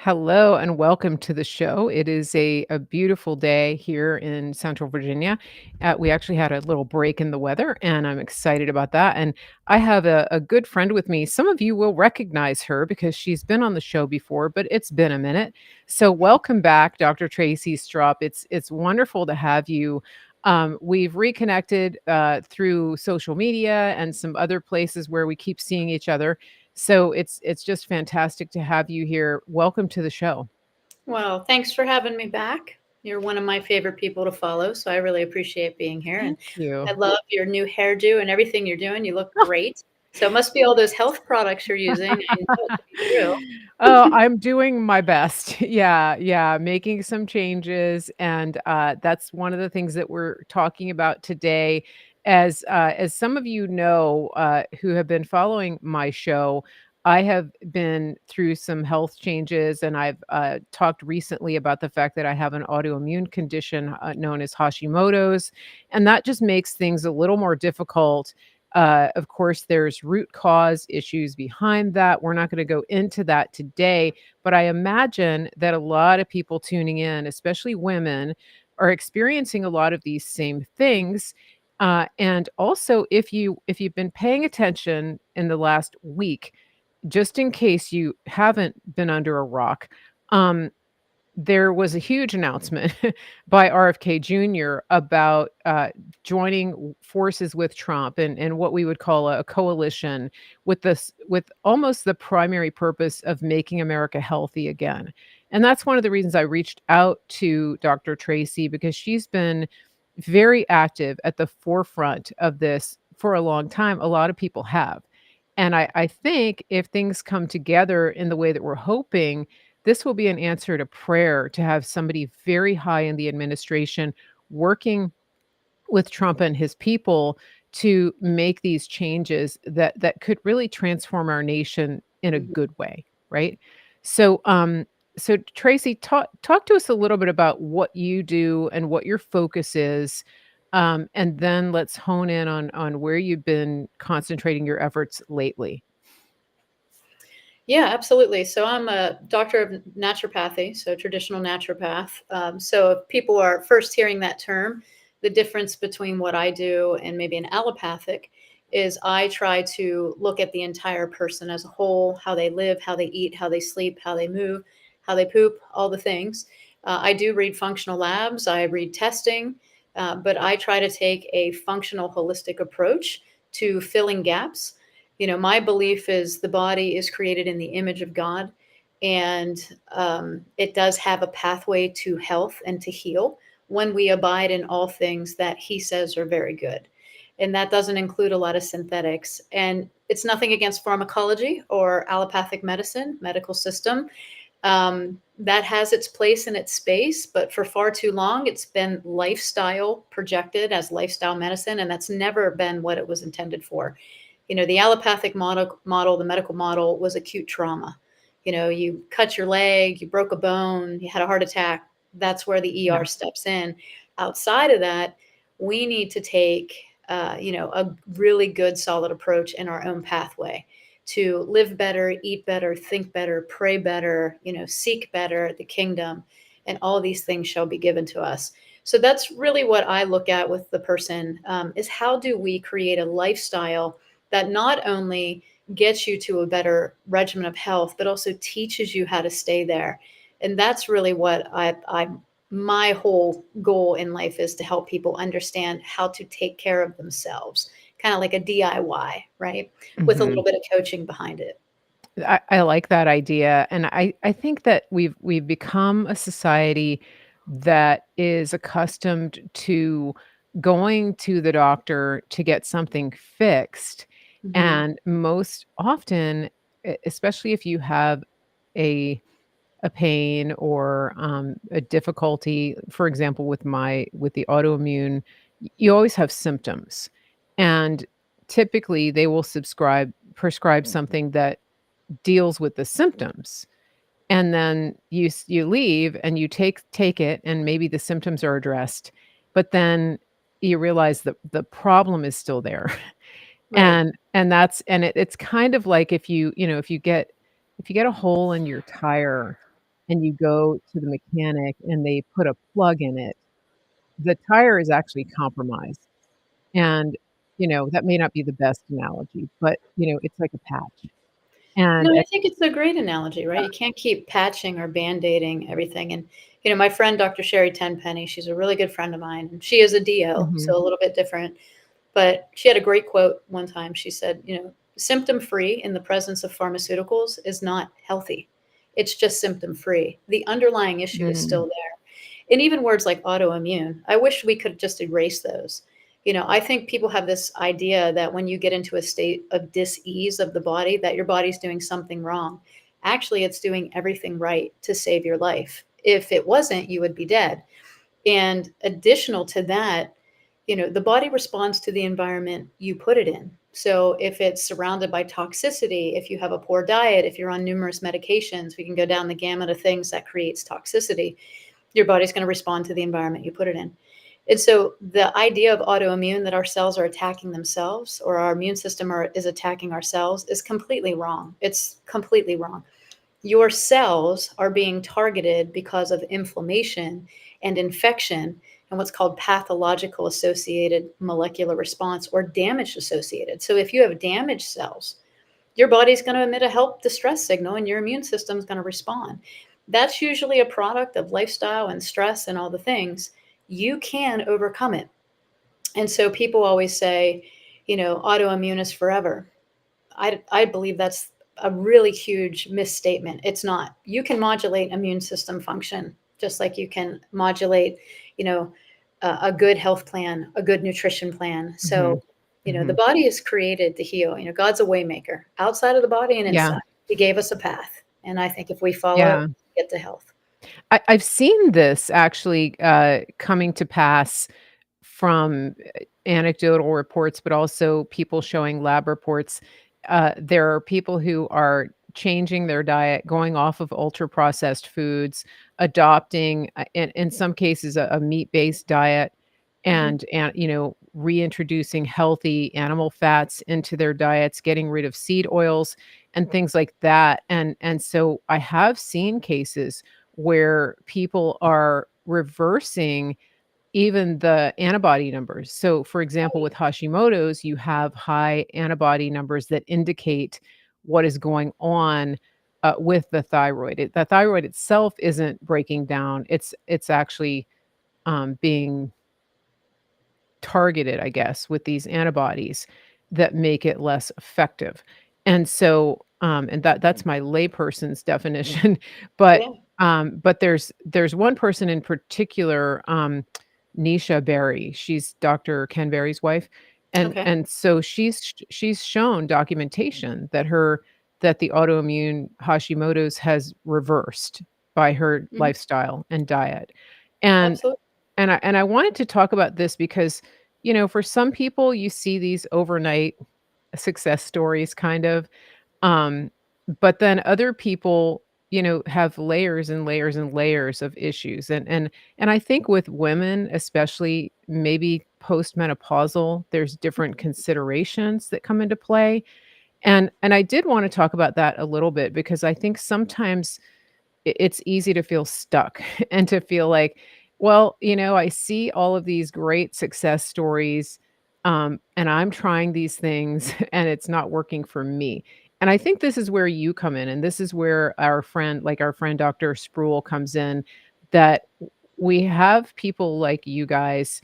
Hello and welcome to the show. It is a beautiful day here in Central Virginia. We actually had a little break in the weather, and I'm excited about that. And I have a good friend with me. Some of you will recognize her because she's been on the show before, but it's been a minute. So welcome back, Dr. Tracy Strupp. It's wonderful to have you. We've reconnected through social media and some other places where we keep seeing each other. So it's just fantastic to have you here. Welcome to the show. Well, thanks for having me back. You're one of my favorite people to follow, so I really appreciate being here. And Thank you. I love your new hairdo and everything you're doing. You look great. So it must be all those health products you're using. I know it to be true. Oh, I'm doing my best. Yeah, yeah, making some changes, and that's one of the things that we're talking about today. As some of you know, who have been following my show, I have been through some health changes, and I've talked recently about the fact that I have an autoimmune condition known as Hashimoto's, and that just makes things a little more difficult. Of course, there's root cause issues behind that. We're not going to go into that today, but I imagine that a lot of people tuning in, especially women, are experiencing a lot of these same things. And also, if you've been paying attention in the last week, just in case you haven't been under a rock, um, there was a huge announcement by RFK Jr. about joining forces with Trump and what we would call a coalition with almost the primary purpose of making America healthy again. And that's one of the reasons I reached out to Dr. Tracy, because she's been very active at the forefront of this for a long time. A lot of people have. And I think if things come together in the way that we're hoping, this will be an answer to prayer to have somebody very high in the administration working with Trump and his people to make these changes that could really transform our nation in a Mhm. good way, right? So, so Tracy, talk to us a little bit about what you do and what your focus is, and then let's hone in on where you've been concentrating your efforts lately. Yeah, absolutely. So I'm a doctor of naturopathy, so traditional naturopath. So if people are first hearing that term, the difference between what I do and maybe an allopathic is I try to look at the entire person as a whole, how they live, how they eat, how they sleep, how they move, how they poop, all the things. I do read functional labs, I read testing, but I try to take a functional, holistic approach to filling gaps. My belief is the body is created in the image of God, and it does have a pathway to health and to heal when we abide in all things that He says are very good. And that doesn't include a lot of synthetics. And it's nothing against pharmacology or allopathic medicine, medical system. That has its place in its space, but for far too long, it's been lifestyle projected as lifestyle medicine, and that's never been what it was intended for. The allopathic model, the medical model was acute trauma. You cut your leg, you broke a bone, you had a heart attack. That's where the Yeah. ER steps in. Outside of that, we need to take, a really good, solid approach in our own pathway to live better, eat better, think better, pray better, seek better the kingdom, and all these things shall be given to us. So that's really what I look at with the person, is how do we create a lifestyle that not only gets you to a better regimen of health, but also teaches you how to stay there. And that's really what my whole goal in life is, to help people understand how to take care of themselves, kind of like a DIY, right? With a little Mhm. bit of coaching behind it. I like that idea, and I think that we've become a society that is accustomed to going to the doctor to get something fixed, Hmm. and most often, especially if you have a a pain or a difficulty, for example, with the autoimmune, you always have symptoms, and typically they will subscribe prescribe something that deals with the symptoms, and then you leave and you take it, and maybe the symptoms are addressed, but then you realize that the problem is still there. Right. It's kind of like if you get a hole in your tire, and you go to the mechanic and they put a plug in it, the tire is actually compromised. And, that may not be the best analogy, but, it's like a patch. No, And I think it's a great analogy, right? You can't keep patching or band-aiding everything, and, my friend Dr. Sherry Tenpenny, she's a really good friend of mine, and she is a DO, Mhm, so a little bit different, but she had a great quote one time. She said, "Symptom-free in the presence of pharmaceuticals is not healthy. It's just symptom-free. The underlying issue is mm, still there." And even words like autoimmune, I wish we could just erase those. I think people have this idea that when you get into a state of dis-ease of the body, that your body's doing something wrong. Actually, it's doing everything right to save your life. If it wasn't, you would be dead. And additional to that, the body responds to the environment you put it in. So if it's surrounded by toxicity, if you have a poor diet, if you're on numerous medications, we can go down the gamut of things that creates toxicity. Your body's going to respond to the environment you put it in. And so the idea of autoimmune, that our cells are attacking themselves or our immune system is attacking our cells, is completely wrong. It's completely wrong. Your cells are being targeted because of inflammation and infection and what's called pathological associated molecular response, or damage associated. So if you have damaged cells, your body's going to emit a help distress signal and your immune system is going to respond. That's usually a product of lifestyle and stress and all the things. You can overcome it. And so people always say, autoimmune is forever. I believe that's a really huge misstatement. It's not. You can modulate immune system function just like you can modulate, you know, a good health plan, a good nutrition plan. So, mhm, the mhm. body is created to heal. God's a waymaker outside of the body and Yeah, inside. He gave us a path, and I think if we follow it, yeah. we get to health. I've seen this actually, coming to pass from, anecdotal reports, but also people showing lab reports. There are people who are changing their diet, going off of ultra-processed foods, adopting, in some cases, a meat-based diet, Mhm. and, reintroducing healthy animal fats into their diets, getting rid of seed oils and things like that, and so I have seen cases where people are reversing even the antibody numbers. So, for example, with Hashimoto's, you have high antibody numbers that indicate what is going on, with the thyroid. The thyroid itself isn't breaking down. It's actually, being targeted, I guess, with these antibodies that make it less effective. And so, and that's my layperson's definition, but, Yeah. there's one person in particular, Nisha Berry, she's Dr. Ken Berry's wife, Okay. and so she's shown documentation that the autoimmune Hashimoto's has reversed by her Mhm. lifestyle and diet. And Absolutely. I wanted to talk about this because, for some people, you see these overnight success stories kind of, um, but then other people, have layers and layers and layers of issues. And I think with women, especially maybe postmenopausal, there's different considerations that come into play. And I did want to talk about that a little bit because I think sometimes it's easy to feel stuck and to feel like, well, I see all of these great success stories, and I'm trying these things and it's not working for me. And I think this is where you come in, and this is where our friend Dr. Sproul comes in, that we have people like you guys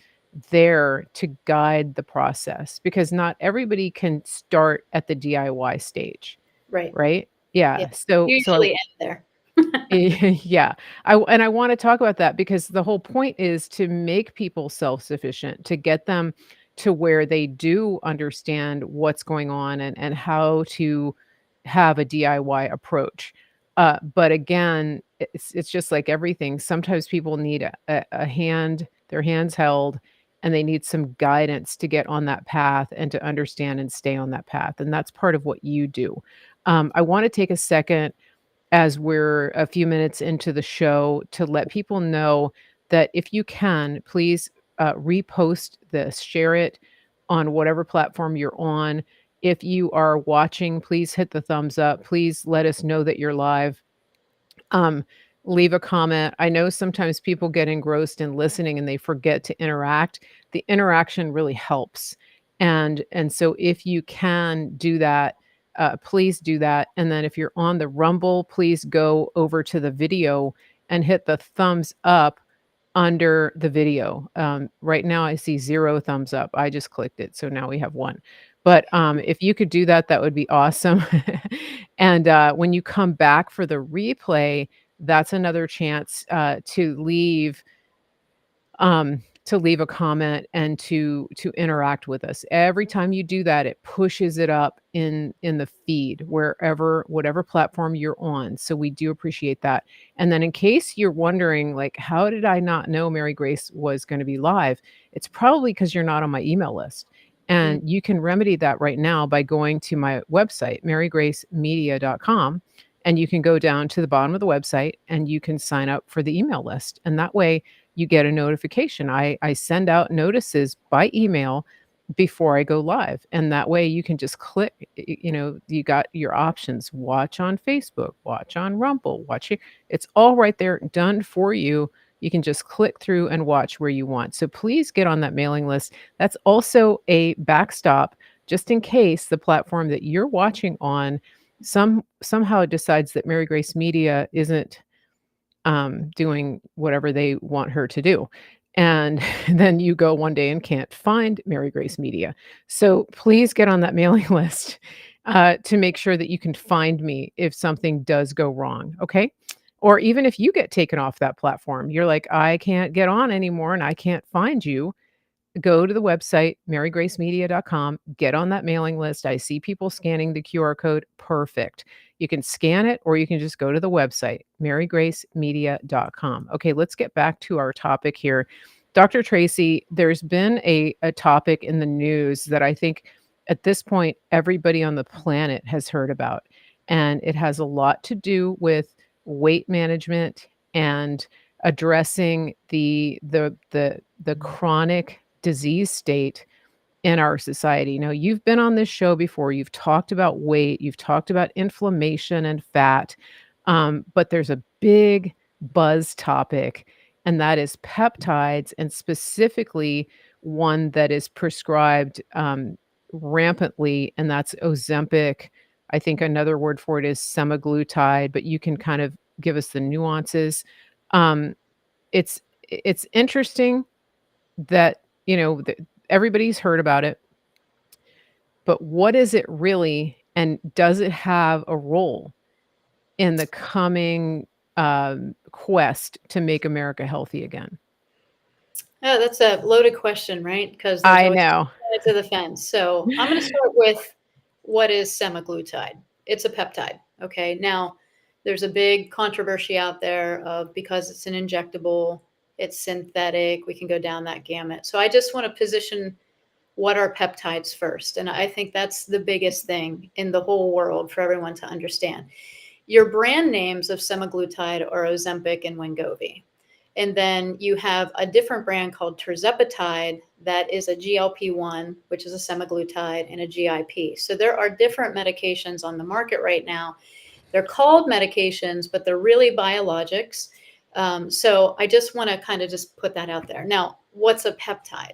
there to guide the process because not everybody can start at the DIY stage, Right. right? Yeah. Yeah. So Usually end there. Yeah. I wanna talk about that because the whole point is to make people self-sufficient, to get them to where they do understand what's going on and how to have a DIY approach. But again, it's just like everything. Sometimes people need a hand, their hands held, and they need some guidance to get on that path and to understand and stay on that path, and that's part of what you do. I wanna take a second as we're a few minutes into the show to let people know that if you can, please repost this, share it on whatever platform you're on. If you are watching, please hit the thumbs up. Please let us know that you're live. Um, leave a comment. I know sometimes people get engrossed in listening and they forget to interact. The interaction really helps. And so if you can do that, please do that. And then if you're on the Rumble, please go over to the video and hit the thumbs up under the video. Right now I see 0 thumbs up. I just clicked it, so now we have 1. But, if you could do that, that would be awesome. And, when you come back for the replay, that's another chance, to leave a comment and to interact with us. Every time you do that, it pushes it up in the feed wherever whatever platform you're on. So we do appreciate that. And then in case you're wondering like how did I not know Mary Grace was going to be live? It's probably because you're not on my email list. Mm, And you can remedy that right now by going to my website, marygracemedia.com, and you can go down to the bottom of the website and you can sign up for the email list. And that way you get a notification. I send out notices by email before I go live. And that way you can just click, you got your options. Watch on Facebook, watch on Rumble, watch it. It's all right there done for you. You can just click through and watch where you want. So please get on that mailing list. That's also a backstop just in case the platform that you're watching on somehow decides that Mary Grace Media isn't doing whatever they want her to do. And then you go one day and can't find Mary Grace Media. So please get on that mailing list to make sure that you can find me if something does go wrong. Okay. Or even if you get taken off that platform, you're like, I can't get on anymore and I can't find you. Go to the website, marygracemedia.com, get on that mailing list. I see people scanning the QR code. Perfect. You can scan it or you can just go to the website, marygracemedia.com. Okay, let's get back to our topic here. Dr. Tracy, there's been a topic in the news that I think at this point everybody on the planet has heard about. And it has a lot to do with weight management and addressing the chronic disease state in our society. Now, you've been on this show before. You've talked about weight, you've talked about inflammation and fat, but there's a big buzz topic, and that is peptides, and specifically one that is prescribed rampantly, and that's Ozempic. I think another word for it is semaglutide, but you can kind of give us the nuances. Um, it's interesting that, everybody's heard about it, but what is it really, and does it have a role in the coming, quest to make America healthy again? Yeah, that's a loaded question, right? Because there's I always know. two sides of the fence. So I'm going to start with what is semaglutide? It's a peptide. Okay. Now, there's a big controversy out there of because it's an injectable, it's synthetic. We can go down that gamut. So I just want to position what are peptides first. And I think that's the biggest thing in the whole world for everyone to understand. Your brand names of semaglutide are Ozempic and Wegovy. And then you have a different brand called tirzepatide that is a GLP-1, which is a semaglutide, and a GIP. So there are different medications on the market right now. They're called medications, but they're really biologics. So I just want to kind of just put that out there. Now, what's a peptide?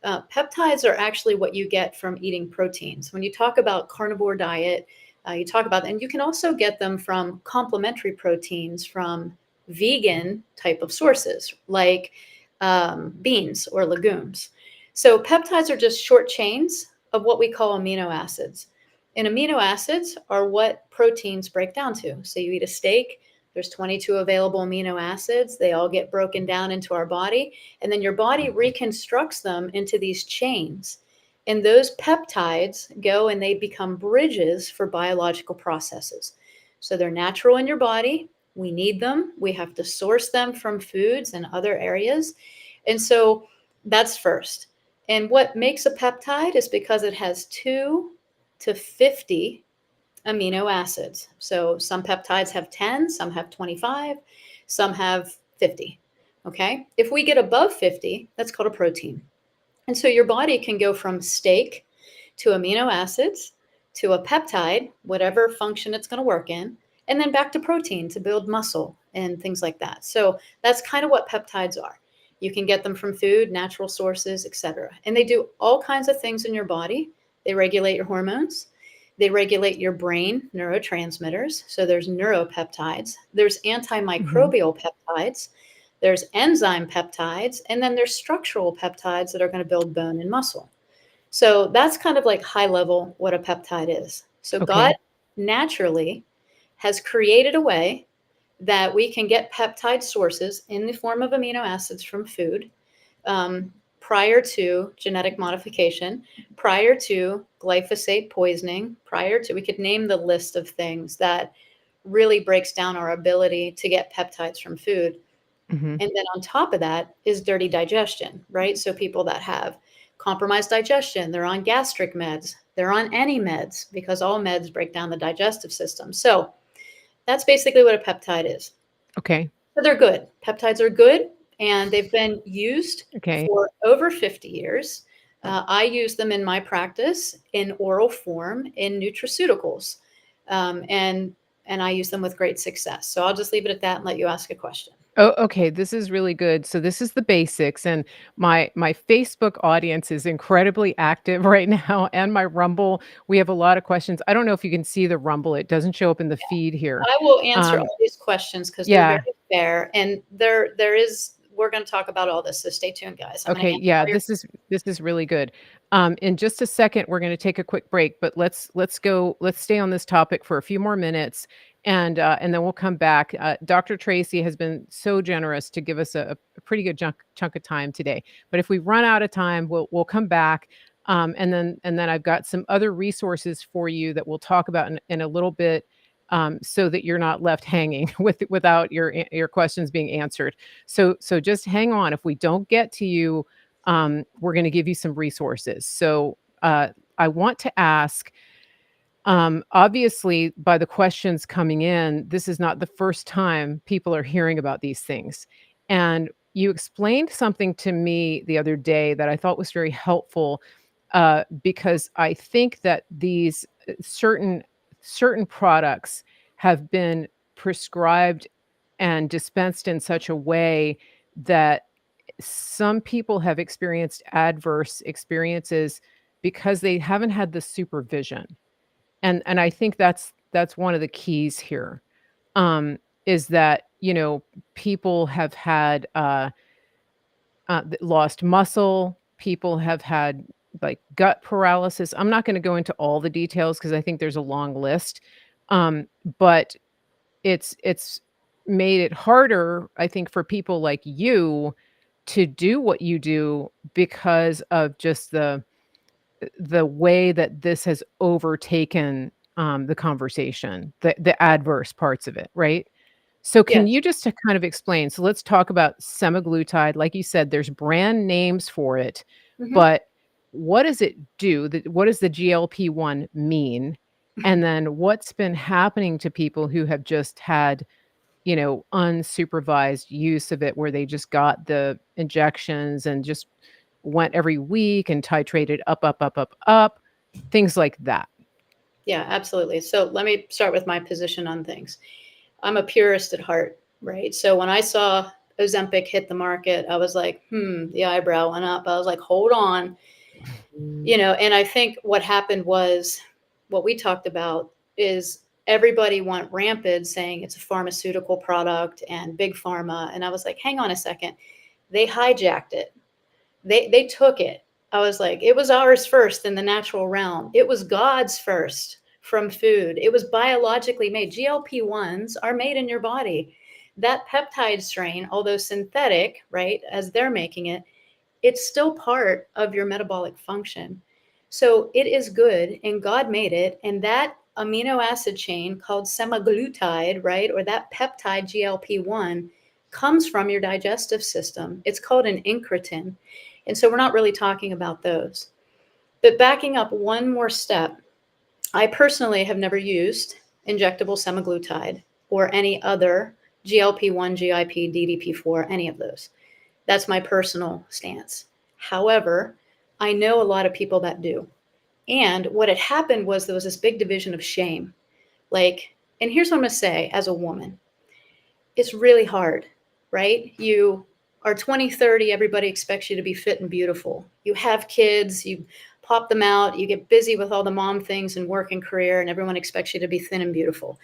Peptides are actually what you get from eating proteins. When you talk about carnivore diet, you talk about, and you can also get them from complementary proteins from vegan type of sources like beans or legumes. So peptides are just short chains of what we call amino acids. And amino acids are what proteins break down to. So you eat a steak, there's 22 available amino acids. They all get broken down into our body, and then your body reconstructs them into these chains. And those peptides go and they become bridges for biological processes. So they're natural in your body. We need them. We have to source them from foods and other areas. And so that's first. And what makes a peptide is because it has 2 to 50 amino acids. So some peptides have 10, some have 25, some have 50. Okay. If we get above 50, that's called a protein. And so your body can go from steak to amino acids to a peptide, whatever function it's going to work in, and then back to protein to build muscle and things like that. So that's kind of what peptides are. You can get them from food, natural sources, etc. And they do all kinds of things in your body. They regulate your hormones. They regulate your brain neurotransmitters. So there's neuropeptides, there's Mhm. antimicrobial peptides, there's enzyme peptides, and then there's structural peptides that are going to build bone and muscle. So that's kind of like high level what a peptide is. So God Okay. naturally has created a way that we can get peptide sources in the form of amino acids from food, prior to genetic modification, prior to glyphosate poisoning, prior to, we could name the list of things that really breaks down our ability to get peptides from food. Mhm. And then on top of that is dirty digestion, right? So people that have compromised digestion, they're on gastric meds, they're on any meds because all meds break down the digestive system. So that's basically what a peptide is. Okay. So they're good. Peptides are good, and they've been used Okay. for over 50 years. I use them in my practice in oral form in nutraceuticals, um, and and I use them with great success. So I'll just leave it at that and let you ask a question. Oh, okay, this is really good. So this is the basics, and my Facebook audience is incredibly active right now, and my Rumble. We have a lot of questions. I don't know if you can see the Rumble. It doesn't show up in the feed here. I will answer Um, all these questions because they're very yeah. fair, and there is, we're going to talk about all this. So stay tuned, guys. I'm going to Okay, answer yeah, all your. this is really good. In just a second, we're going to take a quick break, but let's stay on this topic for a few more minutes, and then we'll come back. Dr. Tracy has been so generous to give us a pretty good chunk of time today. But if we run out of time, we'll come back, and then I've got some other resources for you that we'll talk about in a little bit, so that you're not left hanging without your questions being answered. So just hang on. If we don't get to you, we're going to give you some resources. So I want to ask, obviously, by the questions coming in, this is not the first time people are hearing about these things. And you explained something to me the other day that I thought was very helpful, because I think that these certain products have been prescribed and dispensed in such a way that some people have experienced adverse experiences because they haven't had the supervision. And I think that's one of the keys here, is that, people have had, lost muscle, people have had, like, gut paralysis. I'm not gonna go into all the details because I think there's a long list, but it's made it harder, I think, for people like you to do what you do because of just the way that this has overtaken, the conversation, the adverse parts of it, right? So can Yes. you just to kind of explain, so let's talk about semaglutide. Like you said, there's brand names for it, Hmm. but what does it do? What does the GLP-1 mean? And then what's been happening to people who have just had, unsupervised use of it where they just got the injections and just went every week and titrated up, up, up, up, up, things like that. Yeah, absolutely. So let me start with my position on things. I'm a purist at heart, right? So when I saw Ozempic hit the market, I was like, the eyebrow went up. I was like, hold on, and I think what happened was what we talked about is everybody went rampant saying it's a pharmaceutical product and big pharma. And I was like, hang on a second. They hijacked it. They took it. I was like, it was ours first in the natural realm. It was God's first from food. It was biologically made. GLP-1s are made in your body. That peptide strain, although synthetic, right, as they're making it, it's still part of your metabolic function. So it is good, and God made it. And that amino acid chain called semaglutide, right, or that peptide GLP-1 comes from your digestive system. It's called an incretin. And so we're not really talking about those. But backing up one more step, I personally have never used injectable semaglutide or any other GLP-1, GIP, DDP4, any of those. That's my personal stance. However, I know a lot of people that do. And what had happened was there was this big division of shame. Like, And here's what I'm going to say as a woman, it's really hard, right? You are 20, 30, everybody expects you to be fit and beautiful. You have kids, you pop them out, you get busy with all the mom things and work and career, and everyone expects you to be thin and beautiful.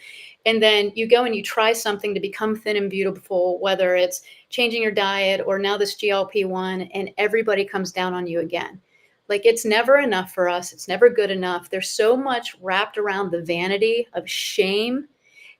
And then you go and you try something to become thin and beautiful, whether it's changing your diet or now this GLP-1, and everybody comes down on you again. Like, it's never enough for us. It's never good enough. There's so much wrapped around the vanity of shame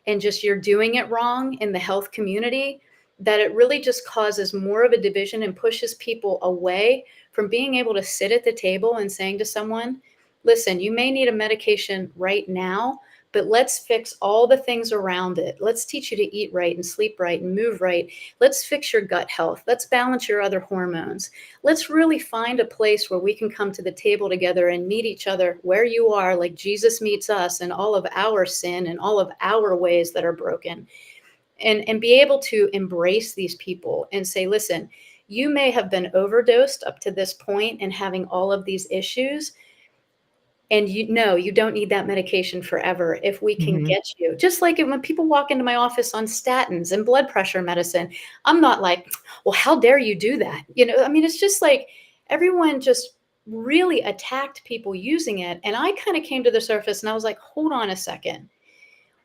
and just you're doing it wrong in the health community, that it really just causes more of a division and pushes people away from being able to sit at the table and saying to someone, listen, you may need a medication right now, but let's fix all the things around it. Let's teach you to eat right and sleep right and move right. Let's fix your gut health. Let's balance your other hormones. Let's really find a place where we can come to the table together and meet each other where you are, like Jesus meets us and all of our sin and all of our ways that are broken. And be able to embrace these people and say, listen, you may have been overdosed up to this point and having all of these issues, and you know you don't need that medication forever if we can Mhm. get you. Just like when people walk into my office on statins and blood pressure medicine, I'm not like, well, how dare you do that? I mean, it's just like everyone just really attacked people using it. And I kind of came to the surface and I was like, hold on a second.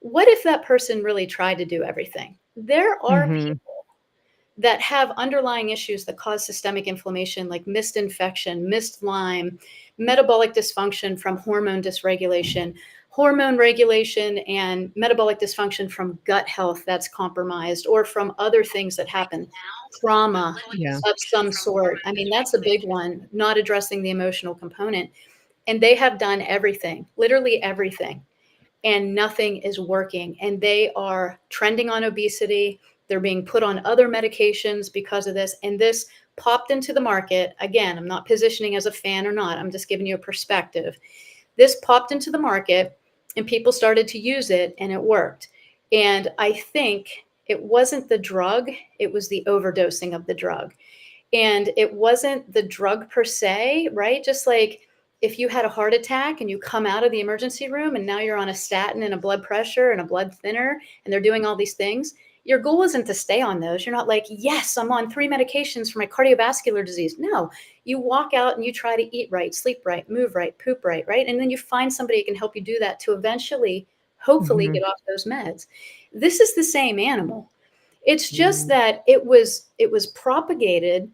What if that person really tried to do everything? There are Mhm. people that have underlying issues that cause systemic inflammation, like mist infection, mist Lyme, metabolic dysfunction from hormone dysregulation, hormone regulation, and metabolic dysfunction from gut health that's compromised, or from other things that happen, trauma Yeah. of some sort. I mean, that's a big one, not addressing the emotional component. And they have done everything, literally everything, and nothing is working. And they are trending on obesity. They're being put on other medications because of this. And this popped into the market. Again, I'm not positioning as a fan or not. I'm just giving you a perspective. This popped into the market and people started to use it and it worked. And I think it wasn't the drug, it was the overdosing of the drug. And it wasn't the drug per se, right? Just like if you had a heart attack and you come out of the emergency room and now you're on a statin and a blood pressure and a blood thinner and they're doing all these things, your goal isn't to stay on those. You're not like, yes, I'm on 3 medications for my cardiovascular disease. No, you walk out and you try to eat right, sleep right, move right, poop right, right? And then you find somebody who can help you do that to eventually, hopefully, Mhm. get off those meds. This is the same animal. It's just Mm. that it was propagated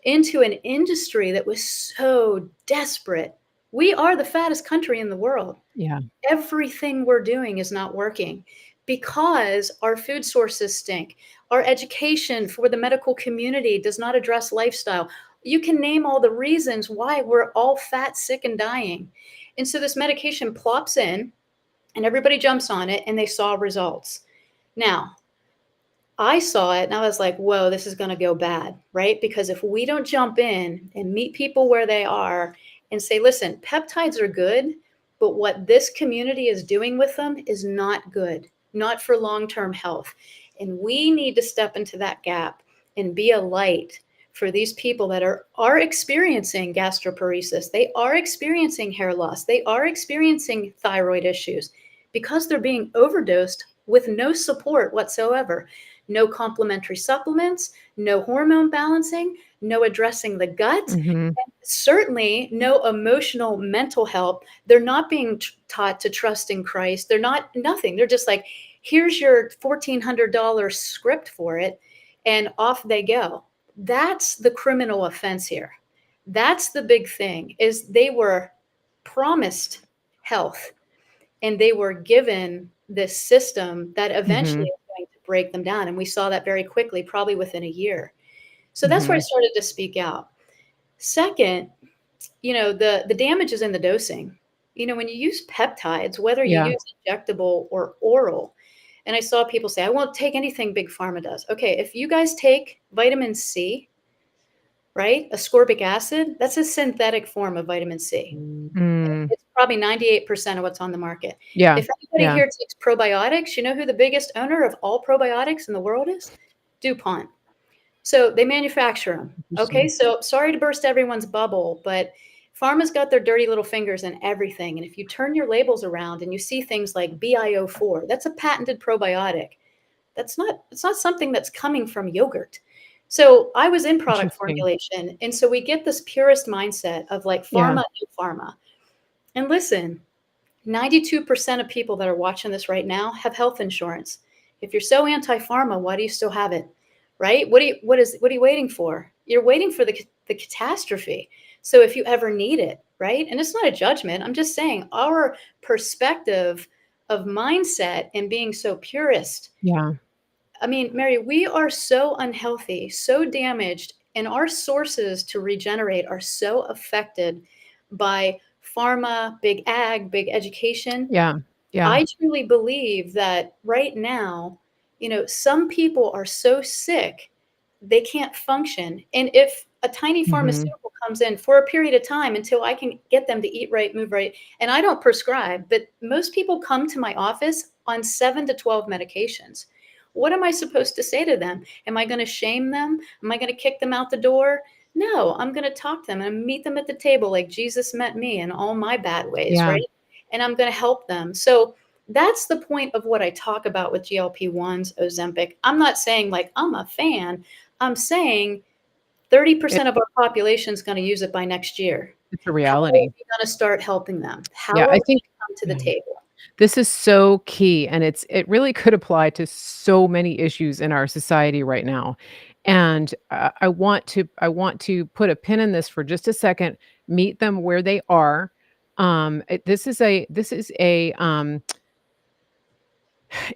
into an industry that was so desperate. We are the fattest country in the world. Yeah. Everything we're doing is not working because our food sources stink. Our education for the medical community does not address lifestyle. You can name all the reasons why we're all fat, sick, and dying. And so this medication plops in and everybody jumps on it and they saw results. Now, I saw it and I was like, whoa, this is going to go bad, right? Because if we don't jump in and meet people where they are and say, listen, peptides are good, but what this community is doing with them is not good, not for long term health. And we need to step into that gap and be a light for these people that are experiencing gastroparesis. They are experiencing hair loss. They are experiencing thyroid issues because they're being overdosed with no support whatsoever. No complementary supplements, no hormone balancing, no addressing the gut, Mhm. certainly no emotional mental help. They're not being taught to trust in Christ. They're not nothing. They're just like, here's your $1,400 script for it, and off they go. That's the criminal offense here. That's the big thing is they were promised health and they were given this system that eventually Mhm. is going to break them down. And we saw that very quickly, probably within a year. So that's where I Mhm. started to speak out. Second, the damage is in the dosing. When you use peptides, whether you Yeah. use injectable or oral, and I saw people say, I won't take anything Big Pharma does. Okay, if you guys take vitamin C, right, ascorbic acid, that's a synthetic form of vitamin C. Mm. It's probably 98% of what's on the market. Yeah. If anybody Yeah. here takes probiotics, you know who the biggest owner of all probiotics in the world is? DuPont. So they manufacture them. Okay, Interesting. so sorry to burst everyone's bubble, but Pharma's got their dirty little fingers in everything. And if you turn your labels around and you see things like BIO4, that's a patented probiotic. It's not something that's coming from yogurt. So I was in product Interesting. formulation, and so we get this purist mindset of like Yeah. pharma, no pharma. And listen, 92% of people that are watching this right now have health insurance. If you're so anti-pharma, why do you still have it? Right? What are you waiting for? You're waiting for the catastrophe. So if you ever need it, right? And it's not a judgment. I'm just saying our perspective of mindset and being so purist. Yeah. I mean, Mary, we are so unhealthy, so damaged, and our sources to regenerate are so affected by pharma, big ag, big education. Yeah. Yeah. I truly believe that right now, some people are so sick they can't function. And if a tiny Mhm. pharmaceutical comes in for a period of time until I can get them to eat right, move right, and I don't prescribe, but most people come to my office on 7 to 12 medications. What am I supposed to say to them? Am I going to shame them? Am I going to kick them out the door? No, I'm going to talk to them and meet them at the table like Jesus met me in all my bad ways, Yeah. right? And I'm going to help them. So that's the point of what I talk about with GLP-1s, Ozempic. I'm not saying like I'm a fan. I'm saying It 30% of our population is going to use it by next year. it's a How are reality. we going to start helping them? How Yeah, are I we think going to come to the yeah. table? This is so key, and it really could apply to so many issues in our society right now. And I want to put a pin in this for just a second, meet them where they are. This is a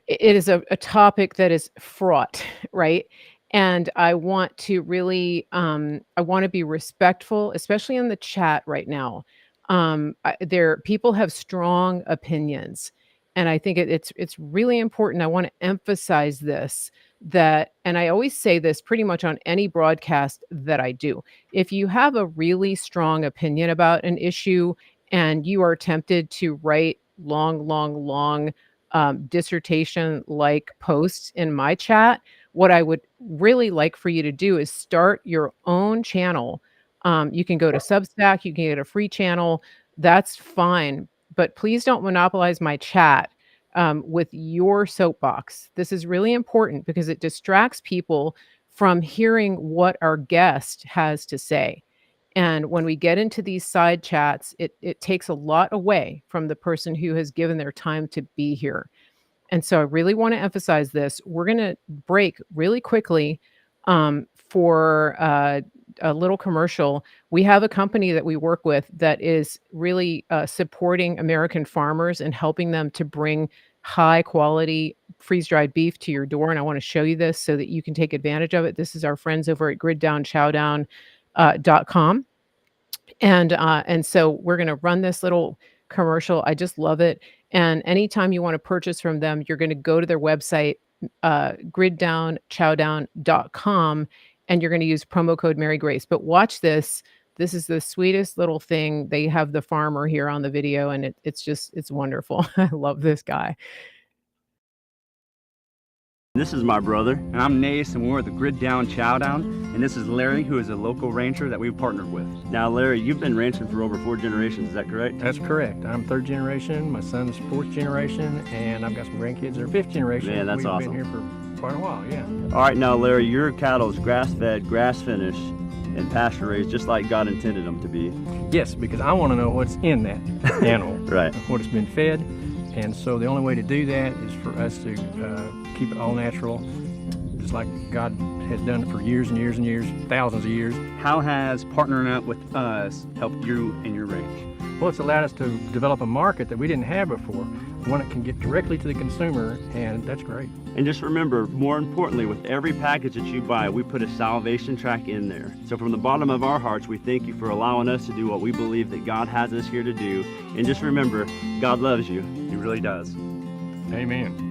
it is a topic that is fraught, right? And I want to really, I want to be respectful, especially in the chat right now. There, people have strong opinions, and I think it's really important. I want to emphasize this that, and I always say this pretty much on any broadcast that I do. If you have a really strong opinion about an issue, and you are tempted to write long, long, long dissertation like posts in my chat, what I would really like for you to do is start your own channel. You can go to Substack, you can get a free channel. That's fine. But please don't monopolize my chat with your soapbox. This is really important because it distracts people from hearing what our guest has to say. And when we get into these side chats, it takes a lot away from the person who has given their time to be here. And so I really want to emphasize this. We're going to break really quickly for a little commercial. We have a company that we work with that is really supporting American farmers and helping them to bring high quality freeze dried beef to your door. And I want to show you this so that you can take advantage of it. This is our friends over at griddownchowdown.com. And so we're gonna run this little commercial. I just love it, and anytime you wanna purchase from them, you're gonna go to their website, griddownchowdown.com, and you're gonna use promo code Mary Grace. But watch this. This is the sweetest little thing. They have the farmer here on the video, and it's wonderful. I love this guy. This is my brother, and I'm Nace, and we're at the Grid Down Chowdown, and this is Larry, who is a local rancher that we've partnered with. Now, Larry, you've been ranching for over 4 generations, is that correct? That's correct. I'm third generation, my son's fourth generation, and I've got some grandkids that are fifth generation. Man, that's awesome. We've been here for quite a while, yeah. All right, now, Larry, your cattle is grass-fed, grass-finished, and pasture-raised, just like God intended them to be. Yes, because I want to know what's in that animal, Right. what it's been fed, and so the only way to do that is for us to keep it all natural, just like God has done it for years and years and years, thousands of years. How has partnering up with us helped you and your ranch? Well, it's allowed us to develop a market that we didn't have before, one that can get directly to the consumer, and that's great. And just remember, more importantly, with every package that you buy, we put a salvation track in there. So from the bottom of our hearts, we thank you for allowing us to do what we believe that God has us here to do. And just remember, God loves you. He really does. Amen.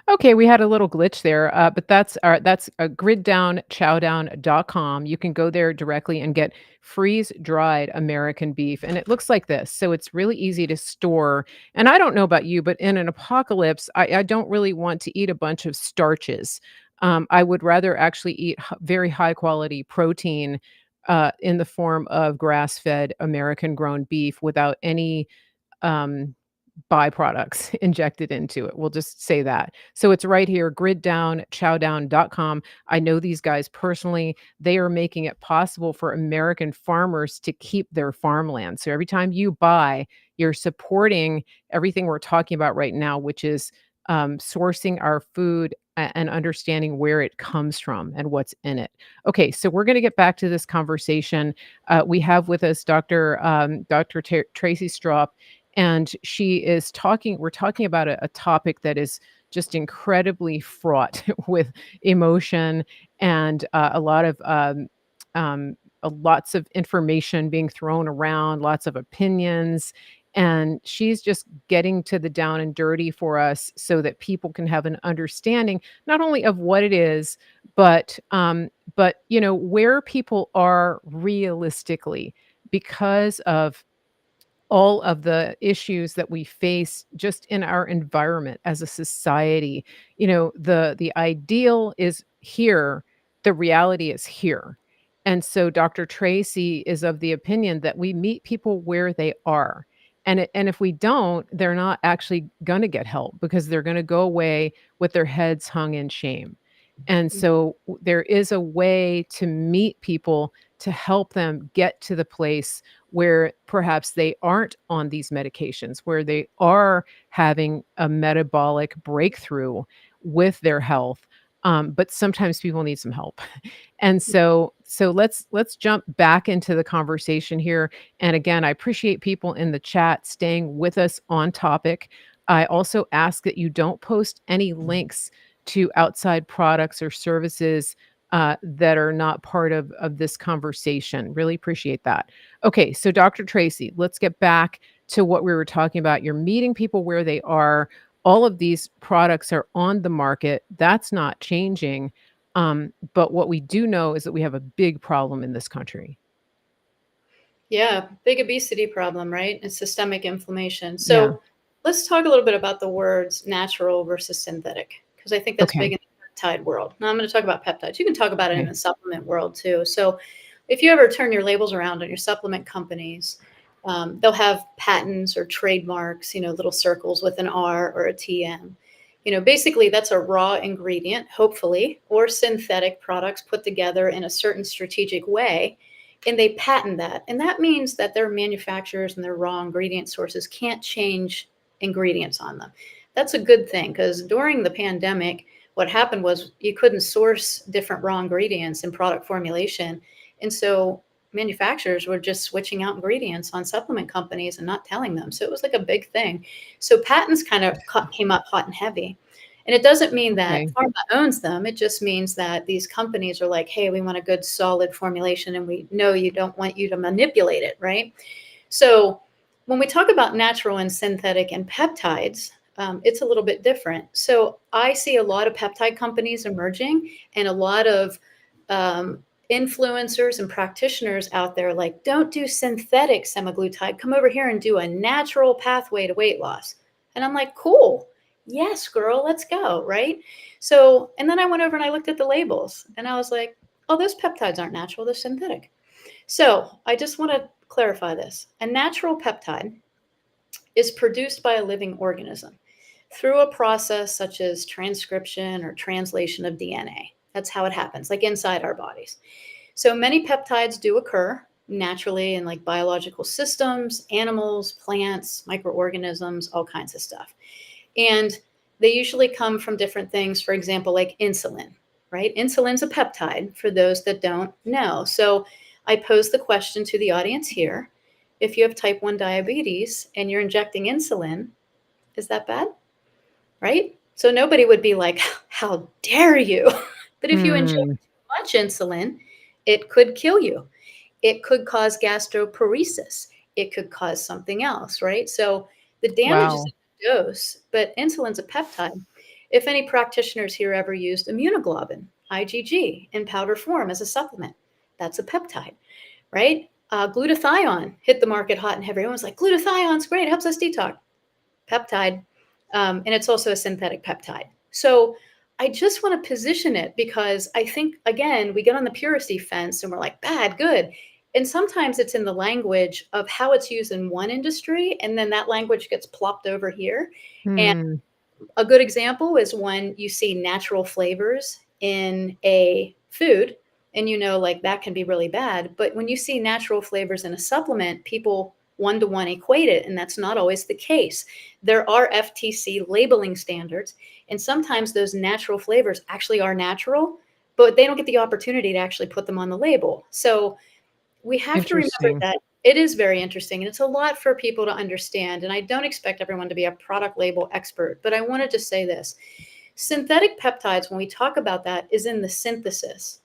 Okay, we had a little glitch there, but that's griddownchowdown.com. You can go there directly and get freeze-dried American beef, and it looks like this. So it's really easy to store. And I don't know about you, but in an apocalypse, I don't really want to eat a bunch of starches. I would rather actually eat very high quality protein in the form of grass fed American grown beef without any um, byproducts injected into it. We'll just say that. So it's right here, griddown chowdown.com. I know these guys personally. They are making it possible for American farmers to keep their farmland. So every time you buy, you're supporting everything we're talking about right now, which is sourcing our food and understanding where it comes from and what's in it. Okay, so we're going to get back to this conversation. We have with us Dr. Tracy Straup, and she is talking we're talking about a topic that is just incredibly fraught with emotion and lots of information being thrown around, lots of opinions, and she's just getting to the down and dirty for us so that people can have an understanding not only of what it is, but where people are realistically because of all of the issues that we face just in our environment as a society. The ideal is here, the reality is here. And so Dr. Tracy is of the opinion that we meet people where they are. And if we don't, they're not actually going to get help because they're going to go away with their heads hung in shame. And so there is a way to meet people to help them get to the place where perhaps they aren't on these medications, where they are having a metabolic breakthrough with their health. But sometimes people need some help. And so let's jump back into the conversation here. And again, I appreciate people in the chat staying with us on topic. I also ask that you don't post any links to outside products or services that are not part of this conversation. Really appreciate that. Okay, so Dr. Tracy, let's get back to what we were talking about. You're meeting people where they are. All of these products are on the market. That's not changing. But what we do know is that we have a big problem in this country. Yeah, big obesity problem, right? And systemic inflammation. Yeah. So let's talk a little bit about the words natural versus synthetic, because I think that's big Okay. in the peptide world. Now I'm going to talk about peptides. You can talk about it in Okay. the supplement world too. So if you ever turn your labels around on your supplement companies, they'll have patents or trademarks, little circles with an R or a TM. Basically that's a raw ingredient, hopefully, or synthetic products put together in a certain strategic way, and they patent that. And that means that their manufacturers and their raw ingredient sources can't change ingredients on them. That's a good thing, because during the pandemic, what happened was you couldn't source different raw ingredients in product formulation. And so manufacturers were just switching out ingredients on supplement companies and not telling them. So it was like a big thing. So patents kind of came up hot and heavy. And it doesn't mean that Okay. pharma owns them. It just means that these companies are like, hey, we want a good solid formulation, and we know you don't want you to manipulate it, right? So when we talk about natural and synthetic and peptides, it's a little bit different. So I see a lot of peptide companies emerging, and a lot of influencers and practitioners out there like, don't do synthetic semaglutide. Come over here and do a natural pathway to weight loss. And I'm like, cool. Yes, girl, let's go. Right. So, and then I went over and I looked at the labels and I was like, oh, those peptides aren't natural, they're synthetic. So I just want to clarify this. A natural peptide is produced by a living organism through a process such as transcription or translation of DNA. That's how it happens, like inside our bodies. So many peptides do occur naturally in like biological systems, animals, plants, microorganisms, all kinds of stuff. And they usually come from different things, for example, like insulin, right? Insulin's a peptide for those that don't know. So I pose the question to the audience here. If you have type 1 diabetes and you're injecting insulin, is that bad? Right? So nobody would be like, how dare you? But if you inject Hmm. too much insulin, it could kill you. It could cause gastroparesis. It could cause something else, right? So the damage is Wow. in the dose, but insulin's a peptide. If any practitioners here ever used immunoglobulin, IgG, in powder form as a supplement, that's a peptide, right? Glutathione hit the market hot and heavy. Everyone was like, glutathione's great, helps us detox. Peptide. And it's also a synthetic peptide. So I just want to position it because I think, again, we get on the purity fence and we're like, bad, good. And sometimes it's in the language of how it's used in one industry, and then that language gets plopped over here. And Hmm. a good example is when you see natural flavors in a food, and like that can be really bad. But when you see natural flavors in a supplement, people one-to-one equate it, and that's not always the case. There are FTC labeling standards, and sometimes those natural flavors actually are natural, but they don't get the opportunity to actually put them on the label. So we have to remember Interesting. that it is very interesting, and it's a lot for people to understand. And I don't expect everyone to be a product label expert, but I wanted to say this. Synthetic peptides, when we talk about that, is in the synthesis.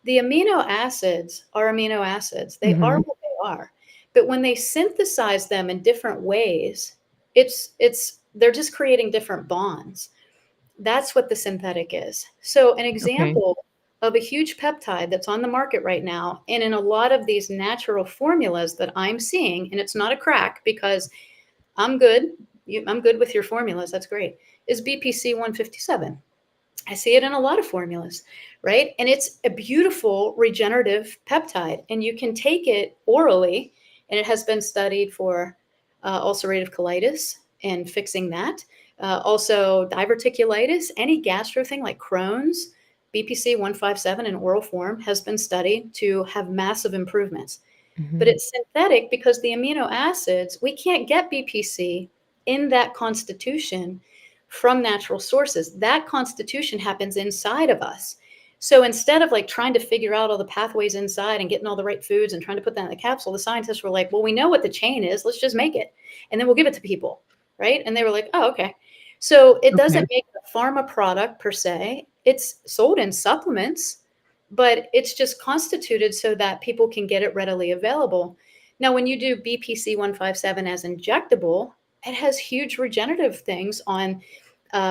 The amino acids are amino acids. They are Hmm. what they are. But when they synthesize them in different ways, it's they're just creating different bonds. That's what the synthetic is. So an Okay. example of a huge peptide that's on the market right now, and in a lot of these natural formulas that I'm seeing, and it's not a crack because I'm good. I'm good with your formulas. That's great. Is BPC 157. I see it in a lot of formulas, right? And it's a beautiful regenerative peptide, and you can take it orally, and it has been studied for ulcerative colitis and fixing that. Also, diverticulitis, any gastro thing like Crohn's, BPC 157 in oral form has been studied to have massive improvements. But Hmm. it's synthetic because the amino acids, we can't get BPC in that constitution from natural sources. That constitution happens inside of us. So instead of like trying to figure out all the pathways inside and getting all the right foods and trying to put that in the capsule, the scientists were like, well, we know what the chain is. Let's just make it. And then we'll give it to people. Right. And they were like, oh, okay. So it Okay. doesn't make a pharma product per se. It's sold in supplements, but it's just constituted so that people can get it readily available. Now, when you do BPC 157 as injectable, it has huge regenerative things on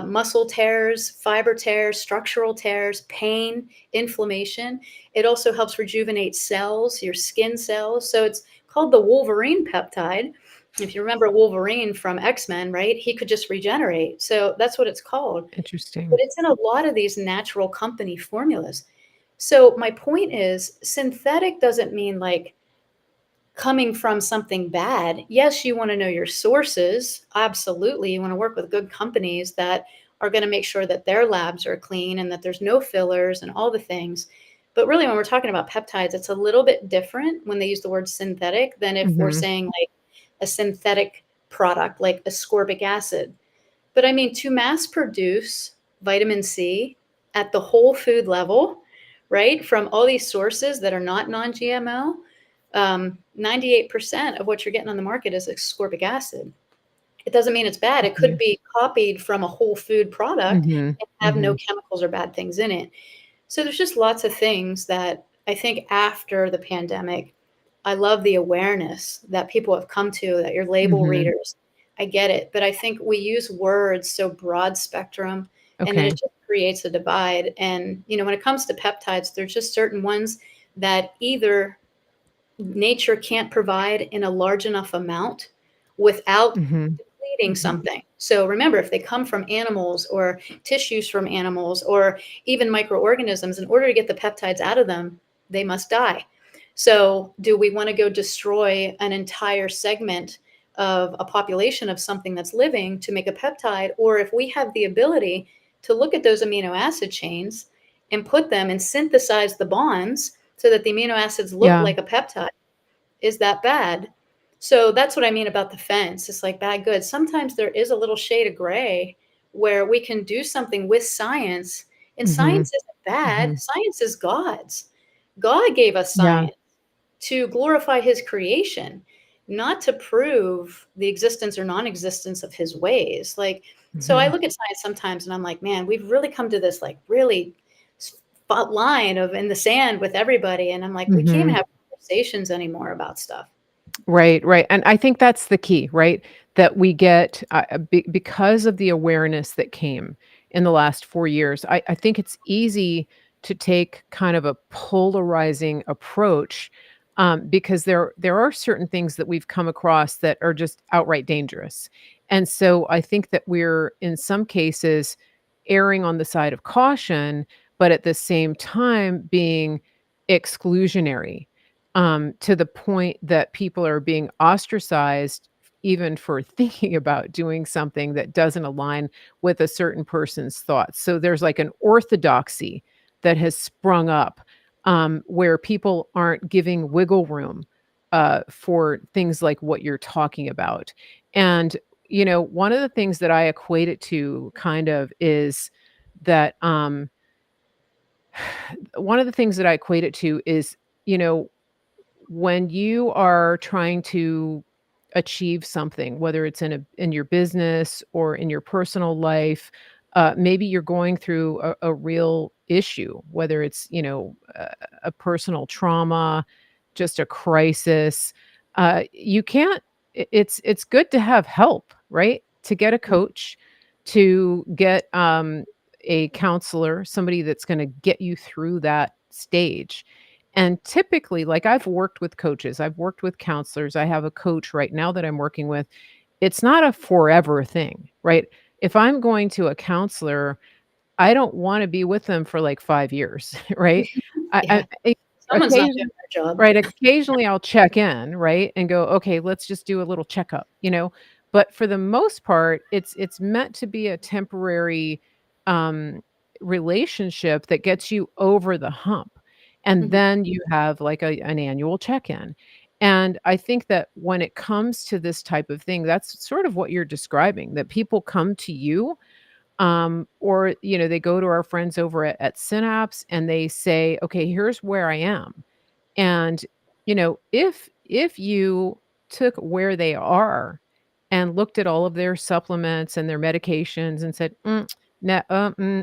muscle tears, fiber tears, structural tears, pain, inflammation. It also helps rejuvenate cells, your skin cells. So it's called the Wolverine peptide. If you remember Wolverine from X-Men, right? He could just regenerate. So that's what it's called. But Interesting. it's in a lot of these natural company formulas. So my point is synthetic doesn't mean like coming from something bad. Yes, you want to know your sources. Absolutely. You want to work with good companies that are going to make sure that their labs are clean and that there's no fillers and all the things. But really, when we're talking about peptides, it's a little bit different when they use the word synthetic than if we're Hmm. saying like a synthetic product like ascorbic acid. But I mean, to mass produce vitamin C at the whole food level, right, from all these sources that are not non GMO, 98% of what you're getting on the market is ascorbic acid. It doesn't mean it's bad. It could Okay. be copied from a whole food product Hmm. and have no Hmm. chemicals or bad things in it. So there's just lots of things that I think after the pandemic, I love the awareness that people have come to, that you're label Hmm. readers. I get it. But I think we use words so broad spectrum, and then it Okay. just creates a divide. And, when it comes to peptides, there's just certain ones that either nature can't provide in a large enough amount without Hmm. depleting Hmm. something. So remember, if they come from animals or tissues from animals or even microorganisms, in order to get the peptides out of them, they must die. So do we want to go destroy an entire segment of a population of something that's living to make a peptide? Or if we have the ability to look at those amino acid chains and put them and synthesize the bonds so that the amino acids look Yeah. like a peptide, is that bad? So that's what I mean about the fence. It's like bad, good. Sometimes there is a little shade of gray where we can do something with science, and Hmm. science isn't bad. Hmm. Science is God's. God gave us Yeah. science to glorify his creation, not to prove the existence or non-existence of his ways. Like, so I Hmm. look at science sometimes and I'm like, man, we've really come to this like really spot line of in the sand with everybody. And I'm like, we can't even Hmm. have conversations anymore about stuff. Right, right, and I think that's the key, right? That we get, because of the awareness that came in the last 4 years, I think it's easy to take kind of a polarizing approach, because there are certain things that we've come across that are just outright dangerous, and so I think that we're, in some cases, erring on the side of caution, but at the same time being exclusionary, to the point that people are being ostracized even for thinking about doing something that doesn't align with a certain person's thoughts. So there's like an orthodoxy that has sprung up, where people aren't giving wiggle room for things like what you're talking about. And, one of the things that I equate it to kind of is that, one of the things that I equate it to is, you know, when you are trying to achieve something, whether it's in your business or in your personal life, maybe you're going through a real issue, whether it's a personal trauma, just a crisis. You can't. It's good to have help, right? To get a coach, to get a counselor, somebody that's going to get you through that stage. And typically, like I've worked with coaches, I've worked with counselors. I have a coach right now that I'm working with. It's not a forever thing, right? If I'm going to a counselor, I don't want to be with them for like 5 years, right? Yeah. I Someone's not doing occasion their job. right, occasionally I'll check in, right, and go, "Okay, let's just do a little checkup." But for the most part, it's meant to be a temporary, um, relationship that gets you over the hump, and Mhm. then you have, like, an annual check-in, and I think that when it comes to this type of thing, that's sort of what you're describing, that people come to you, or they go to our friends over at Synapse and they say, "Okay, here's where I am." And, if you took where they are and looked at all of their supplements and their medications and said, no,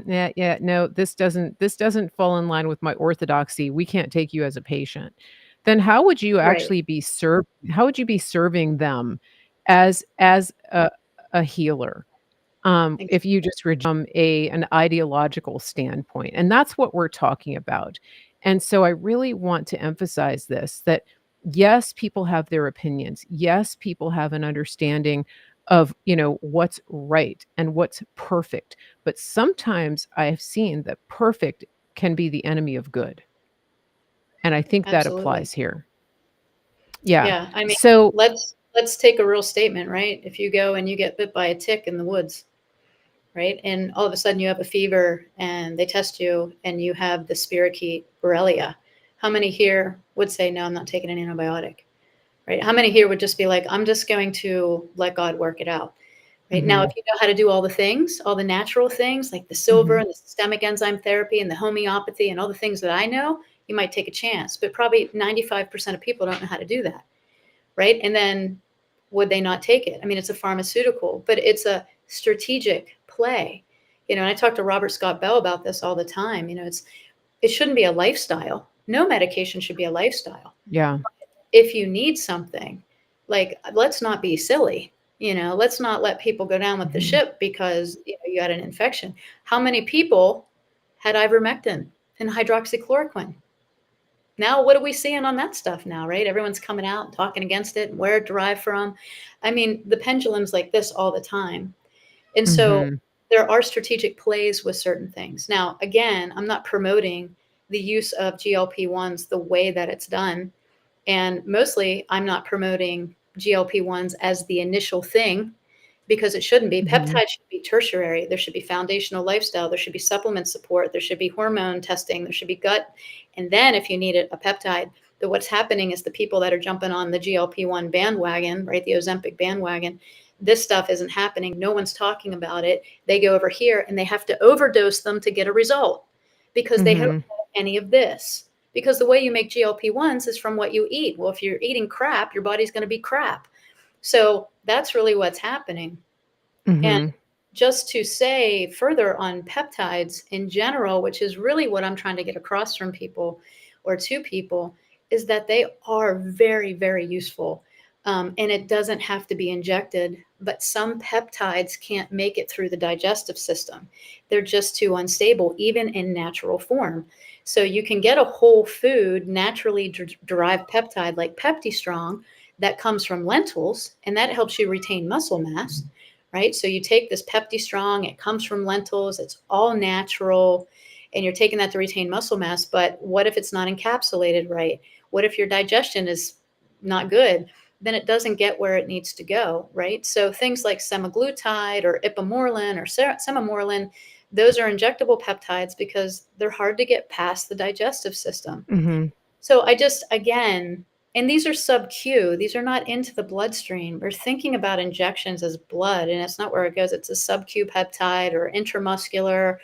yeah, yeah, no, this doesn't fall in line with my orthodoxy. We can't take you as a patient. Then how would you Right. actually be served? How would you be serving them as a healer? If you just a an ideological standpoint, and that's what we're talking about. And so I really want to emphasize this, that yes, people have their opinions. Yes, people have an understanding of, what's right and what's perfect. But sometimes I have seen that perfect can be the enemy of good. And I think that Absolutely. applies here. Yeah. Yeah. I mean, So let's take a real statement, right? If you go and you get bit by a tick in the woods, right? And all of a sudden you have a fever and they test you and you have the spirochete Borrelia. How many here would say, no, I'm not taking an antibiotic, right? How many here would just be like, I'm just going to let God work it out, right? Now, if mhm, you know how to do all the things, all the natural things like the silver mhm, and the systemic enzyme therapy and the homeopathy and all the things that I know, you might take a chance. But probably 95% of people don't know how to do that, right? And then would they not take it? I mean, it's a pharmaceutical, but it's a strategic play. And I talk to Robert Scott Bell about this all the time. It shouldn't be a lifestyle. No medication should be a lifestyle. yeah. If you need something, like let's not be silly. Let's not let people go down with the Mhm, ship because you had an infection. How many people had ivermectin and hydroxychloroquine? Now, what are we seeing on that stuff now, right? Everyone's coming out and talking against it and where it derived from. I mean, the pendulum's like this all the time. And so mhm, there are strategic plays with certain things. Now, again, I'm not promoting the use of GLP-1s the way that it's done. And mostly, I'm not promoting GLP-1s as the initial thing because it shouldn't be. mhm, Peptides should be tertiary. There should be foundational lifestyle. There should be supplement support. There should be hormone testing. There should be gut. And then if you need a peptide, what's happening is the people that are jumping on the GLP-1 bandwagon, right, the Ozempic bandwagon, this stuff isn't happening. No one's talking about it. They go over here and they have to overdose them to get a result because they don't mhm, have any of this. Because the way you make GLP-1s is from what you eat. Well, if you're eating crap, your body's going to be crap. So that's really what's happening. And mhm, just to say further on peptides in general, which is really what I'm trying to get across from people or to people, is that they are very, very useful. And it doesn't have to be injected, but some peptides can't make it through the digestive system. They're just too unstable, even in natural form. So you can get a whole food, naturally derived peptide like PeptiStrong that comes from lentils, and that helps you retain muscle mass, right? So you take this Pepti Strong, it comes from lentils, it's all natural, and you're taking that to retain muscle mass. But what if it's not encapsulated right? What if your digestion is not good? Then it doesn't get where it needs to go, right? So things like semaglutide or ipamorelin or semamorelin, those are injectable peptides because they're hard to get past the digestive system. Mhm. So I just, again, and these are sub-Q, these are not into the bloodstream. We're thinking about injections as blood, and it's not where it goes. It's a sub-Q peptide or intramuscular.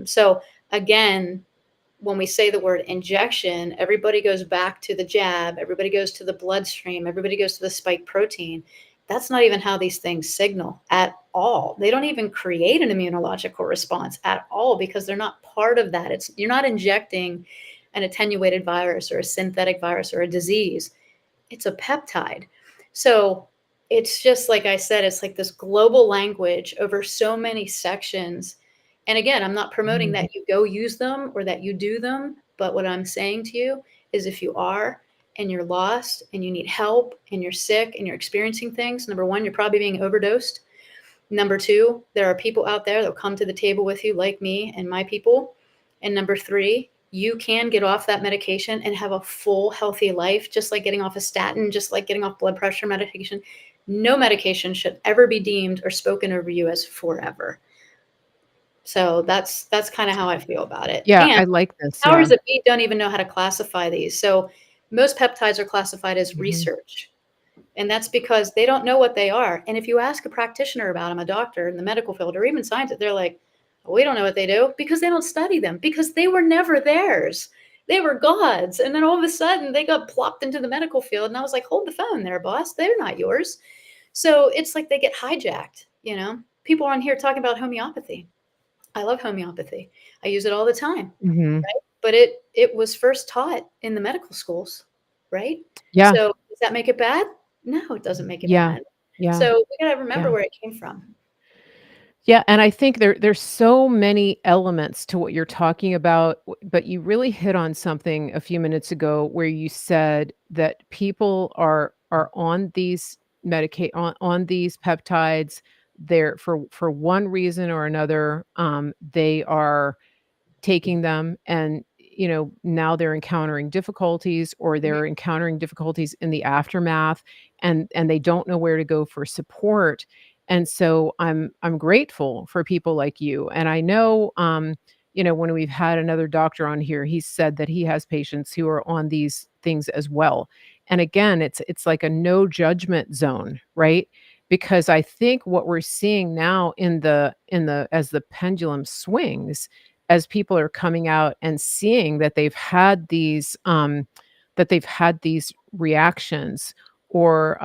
So again, when we say the word injection, everybody goes back to the jab, everybody goes to the bloodstream, everybody goes to the spike protein. That's not even how these things signal at all. They don't even create an immunological response at all because they're not part of that. You're not injecting an attenuated virus or a synthetic virus or a disease. It's a peptide. So it's just like I said, it's like this global language over so many sections. And again, I'm not promoting Mhm. that you go use them or that you do them. But what I'm saying to you is if you are and you're lost and you need help and you're sick and you're experiencing things, number one, you're probably being overdosed. Number two, there are people out there that will come to the table with you, like me and my people. And number three, you can get off that medication and have a full, healthy life, just like getting off a statin, just like getting off blood pressure medication. No medication should ever be deemed or spoken over you as forever. So that's kind of how I feel about it. Yeah, And I like this, powers yeah. that be don't even know how to classify these. So most peptides are classified as Mhm. research. And that's because they don't know what they are. And if you ask a practitioner about them, a doctor in the medical field, or even scientists, they're like, well, we don't know what they do because they don't study them, because they were never theirs. They were God's. And then all of a sudden they got plopped into the medical field. And I was like, hold the phone there, boss. They're not yours. So it's like they get hijacked, you know? People on here talking about homeopathy. I love homeopathy. I use it all the time, Mhm. right? But it was first taught in the medical schools, right? Yeah, So does that make it bad? No, it doesn't make it yeah, bad. yeah, So we gotta remember yeah. where it came from. Yeah, and I think there's so many elements to what you're talking about, but you really hit on something a few minutes ago where you said that people are on these on these peptides. They're for one reason or another, they are taking them and, now they're encountering difficulties or Mhm. they're encountering difficulties in the aftermath and they don't know where to go for support. And so I'm grateful for people like you. And I know when we've had another doctor on here, he said that he has patients who are on these things as well. And again, it's like a no judgment zone, right? Because I think what we're seeing now in the as the pendulum swings, as people are coming out and seeing that they've had these reactions or,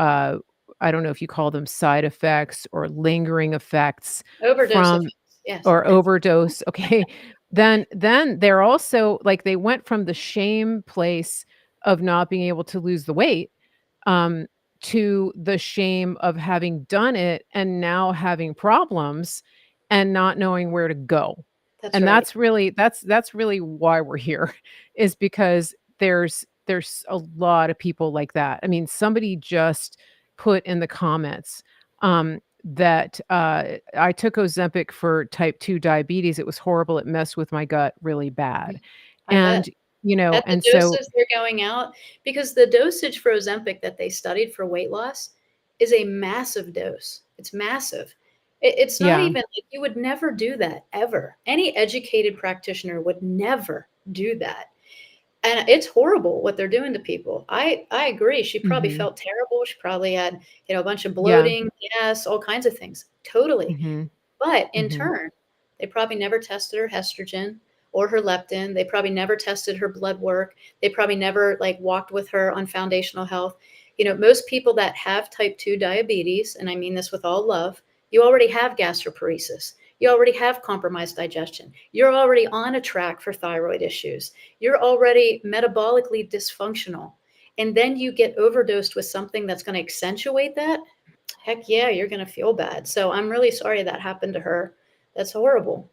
I don't know if you call them side effects or lingering effects Overdose from effects, yes. or overdose, okay, then they're also like, they went from the shame place of not being able to lose the weight, um, to the shame of having done it and now having problems and not knowing where to go. That's And right. that's really why we're here is because there's a lot of people like that. I mean, somebody just put in the comments, that, "I took Ozempic for type 2 diabetes. It was horrible. It messed with my gut really bad." I bet. And, At the and so doses they're going out, because the dosage for Ozempic that they studied for weight loss is a massive dose. It's massive. It's not yeah. even like you would never do that ever. Any educated practitioner would never do that. And it's horrible what they're doing to people. I agree. She probably Mhm. felt terrible. She probably had, a bunch of Yeah. bloating, gas, all kinds of things. Totally. Mhm. But in Mhm. turn, they probably never tested her estrogen or her leptin. They probably never tested her blood work. They probably never like walked with her on foundational health. Most people that have type 2 diabetes, and I mean this with all love, you already have gastroparesis. You already have compromised digestion. You're already on a track for thyroid issues. You're already metabolically dysfunctional. And then you get overdosed with something that's going to accentuate that. Heck yeah, you're going to feel bad. So I'm really sorry that happened to her. That's horrible.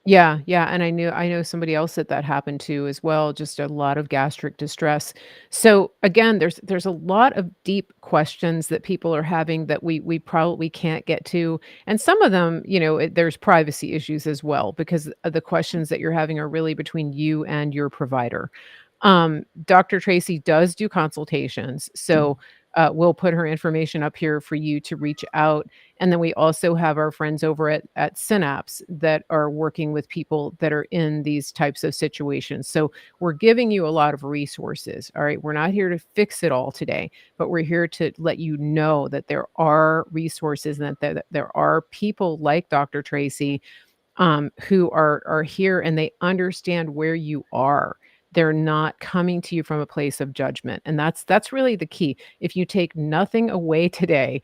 Yeah, yeah, and I know somebody else that happened to as well, just a lot of gastric distress. So, again, there's a lot of deep questions that people are having that we probably can't get to, and some of them, there's privacy issues as well because the questions that you're having are really between you and your provider. Dr. Tracy does do consultations, so, we'll put her information up here for you to reach out, and then we also have our friends over at Synapse that are working with people that are in these types of situations. So we're giving you a lot of resources. All right. We're not here to fix it all today, but we're here to let you know that there are resources and that there are people like Dr. Tracy who are here and they understand where you are. They're not coming to you from a place of judgment, and that's really the key. If you take nothing away today,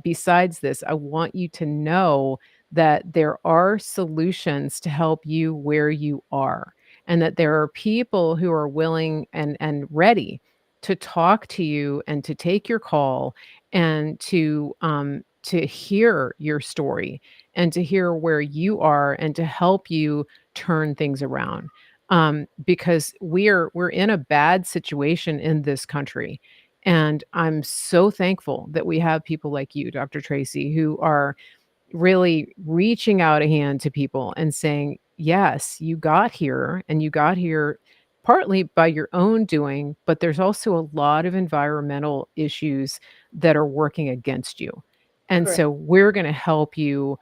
besides this, I want you to know that there are solutions to help you where you are, and that there are people who are willing and ready to talk to you and to take your call and to hear your story and to hear where you are and to help you turn things around. Because we're in a bad situation in this country. And I'm so thankful that we have people like you, Dr. Tracy, who are really reaching out a hand to people and saying, "Yes, you got here, and you got here partly by your own doing, but there's also a lot of environmental issues that are working against you. And Correct. so we're gonna help you,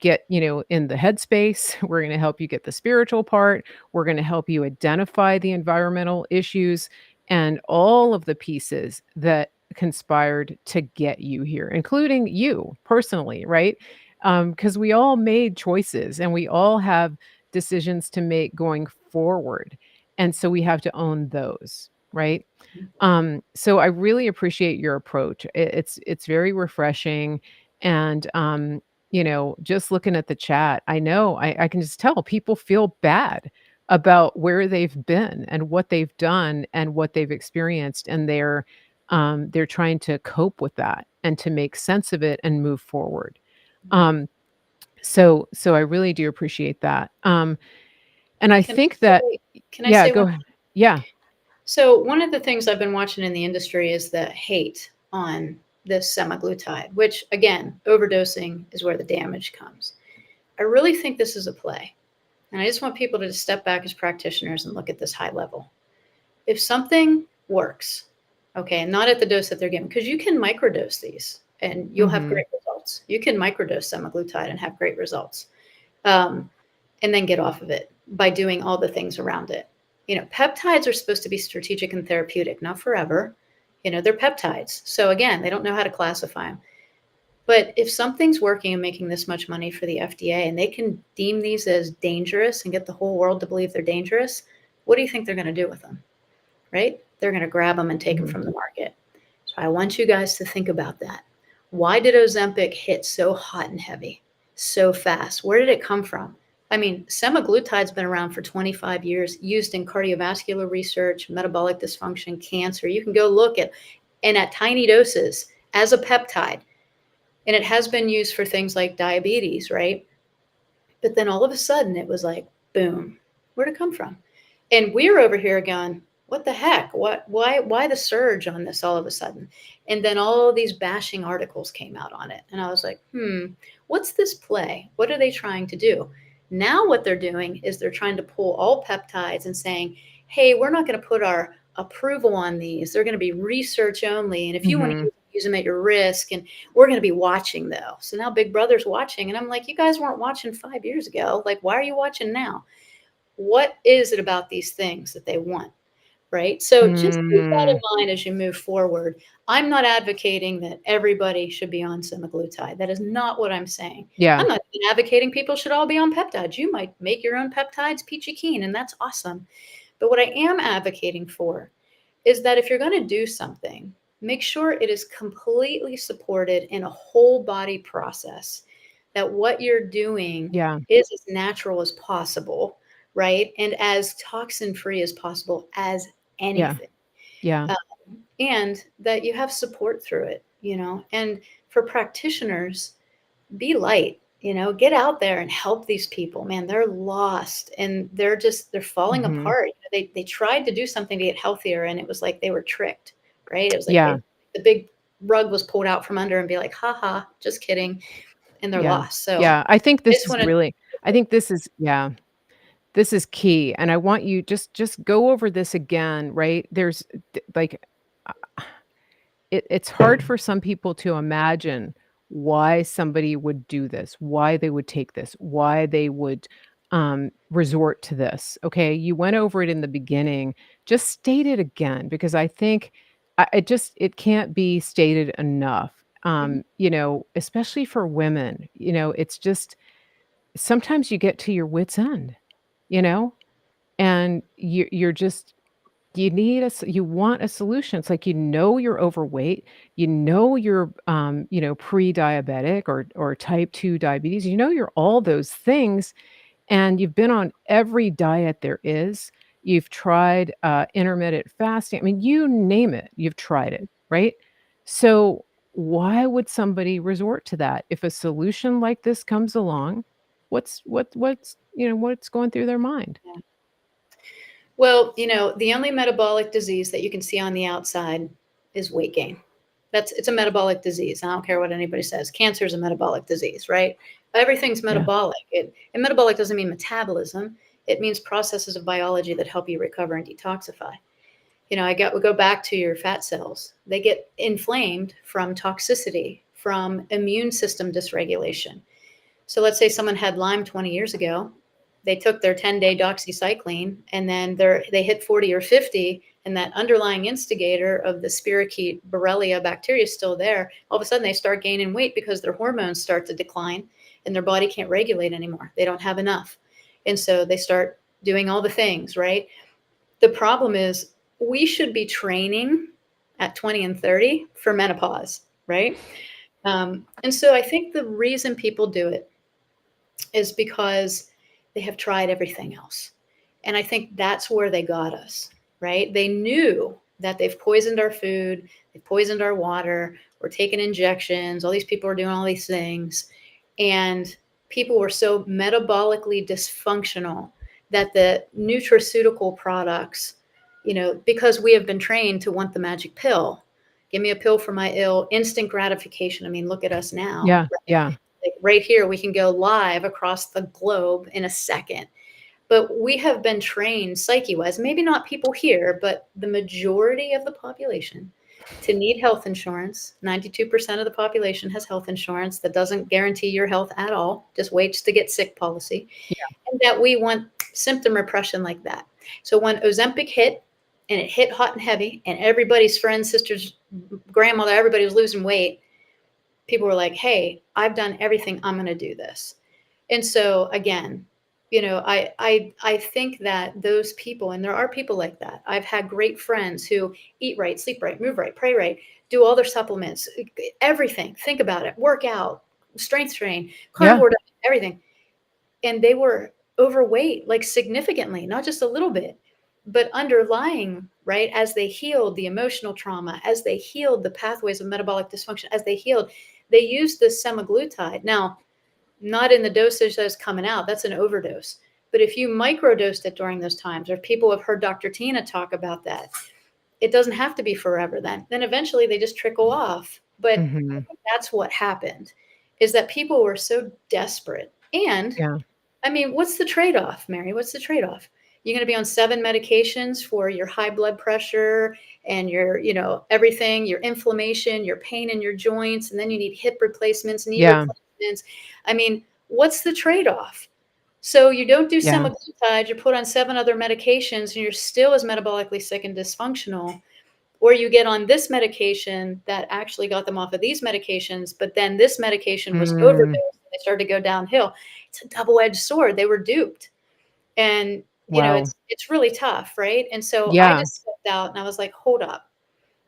get, in the headspace. We're gonna help you get the spiritual part. We're gonna help you identify the environmental issues and all of the pieces that conspired to get you here, including you personally, right? Because we all made choices and we all have decisions to make going forward. And so we have to own those, right? So I really appreciate your approach. It's very refreshing. And just looking at the chat, I know I can just tell people feel bad about where they've been and what they've done and what they've experienced. And they're trying to cope with that and to make sense of it and move forward. Um, so I really do appreciate that. And I Can I think that can I yeah, say go one? ahead. Yeah. So one of the things I've been watching in the industry is the hate on this semaglutide, which again, overdosing is where the damage comes. I really think this is a play. And I just want people to just step back as practitioners and look at this high level. If something works, okay, and not at the dose that they're giving, because you can microdose these and you'll have Mhm. great results. You can microdose semaglutide and have great results, um, and then get off of it by doing all the things around it. Peptides are supposed to be strategic and therapeutic, not forever. They're peptides. So again, they don't know how to classify them. But if something's working and making this much money for the FDA and they can deem these as dangerous and get the whole world to believe they're dangerous, what do you think they're going to do with them? Right? They're going to grab them and take them Mhm. from the market. So I want you guys to think about that. Why did Ozempic hit so hot and heavy so fast? Where did it come from? I mean, semaglutide's been around for 25 years, used in cardiovascular research, metabolic dysfunction, cancer. You can go look at tiny doses as a peptide. And it has been used for things like diabetes, right? But then all of a sudden it was like, boom, where'd it come from? And we're over here going, what the heck? Why the surge on this all of a sudden? And then all these bashing articles came out on it. And I was like, what's this play? What are they trying to do? Now what they're doing is they're trying to pull all peptides and saying, hey, we're not going to put our approval on these. They're going to be research only. And if you want to Mhm. use them at your risk, and we're going to be watching though. So now Big Brother's watching. And I'm like, you guys weren't watching 5 years ago. Like, why are you watching now? What is it about these things that they want? Right. So just keep that in Mm. mind as you move forward. I'm not advocating that everybody should be on semaglutide. That is not what I'm saying. Yeah. I'm not even advocating people should all be on peptides. You might make your own peptides peachy keen, and that's awesome. But what I am advocating for is that if you're going to do something, make sure it is completely supported in a whole body process, that what you're doing Yeah. is as natural as possible, right? And as toxin free as possible as Yeah. anything. Yeah. Uh, and that you have support through it. And for practitioners, be light. get out there and help these people, man. They're lost and they're falling Mhm. apart. They tried to do something to get healthier and it was like they were tricked, right? It was like Yeah, the big rug was pulled out from under and be like, haha, just kidding. And they're yeah, lost. So yeah. I think I this just is want to, really I think this is yeah, this is key, and I want you just go over this again, right? There's like it's hard for some people to imagine why somebody would do this, why they would take this, why they would resort to this. Okay, you went over it in the beginning. Just state it again because I think it can't be stated enough. Mhm. Especially for women. It's just sometimes you get to your wits end. You know, and you're just you want a solution. It's like, you're overweight, you're, pre-diabetic or type 2 diabetes, you're all those things, and you've been on every diet there is. You've tried, intermittent fasting. I mean, you name it, you've tried it, right? So, why would somebody resort to that? If a solution like this comes along, what's going through their mind? Yeah. Well, the only metabolic disease that you can see on the outside is weight gain. It's a metabolic disease. I don't care what anybody says. Cancer is a metabolic disease, right? Everything's Yeah. metabolic. And metabolic doesn't mean metabolism. It means processes of biology that help you recover and detoxify. We go back to your fat cells. They get inflamed from toxicity, from immune system dysregulation. So let's say someone had Lyme 20 years ago. They took their 10-day doxycycline and then they hit 40 or 50, and that underlying instigator of the spirochete Borrelia bacteria is still there. All of a sudden, they start gaining weight because their hormones start to decline and their body can't regulate anymore. They don't have enough. And so they start doing all the things, right? The problem is we should be training at 20 and 30 for menopause, right? And so I think the reason people do it is because they have tried everything else. And I think that's where they got us, right? They knew that they've poisoned our food, they've poisoned our water, we're taking injections, all these people are doing all these things. And people were so metabolically dysfunctional that the nutraceutical products, because we have been trained to want the magic pill. Give me a pill for my ill, instant gratification. I mean, look at us now. Yeah, yeah, Like right here, we can go live across the globe in a second. But we have been trained psyche wise, maybe not people here, but the majority of the population to need health insurance. 92% of the population has health insurance that doesn't guarantee your health at all, just waits to get sick policy. yeah, And that we want symptom repression like that. So when Ozempic hit, and it hit hot and heavy, and everybody's friends, sisters, grandmother, everybody was losing weight, people were like, hey, I've done everything, I'm going to do this. And so again, I think that those people, and there are people like that. I've had great friends who eat right, sleep right, move right, pray right, do all their supplements, everything. Think about it, work out, strength train, yeah, carnivore diet, everything. And they were overweight, like significantly, not just a little bit, but underlying, right? As they healed the emotional trauma, as they healed the pathways of metabolic dysfunction, as they healed, they used this semaglutide. Now, not in the dosage that's coming out, that's an overdose. But if you microdosed it during those times, or people have heard Dr. Tina talk about that, it doesn't have to be forever then. Then eventually they just trickle off. But I mhm, think that's what happened, is that people were so desperate. And yeah, I mean, what's the trade-off, Mary? What's the trade-off? You're going to be on 7 medications for your high blood pressure and your, everything, your inflammation, your pain in your joints, and then you need hip replacements, knee yeah, replacements. I mean, what's the trade-off? So you don't do yeah, semaglutide, you're put on 7 other medications, and you're still as metabolically sick and dysfunctional, or you get on this medication that actually got them off of these medications, but then this medication was overdosed mm, and they started to go downhill. It's a double-edged sword. They were duped. And, wow, it's really tough, right? And so I yeah, just stepped out and I was like, hold up.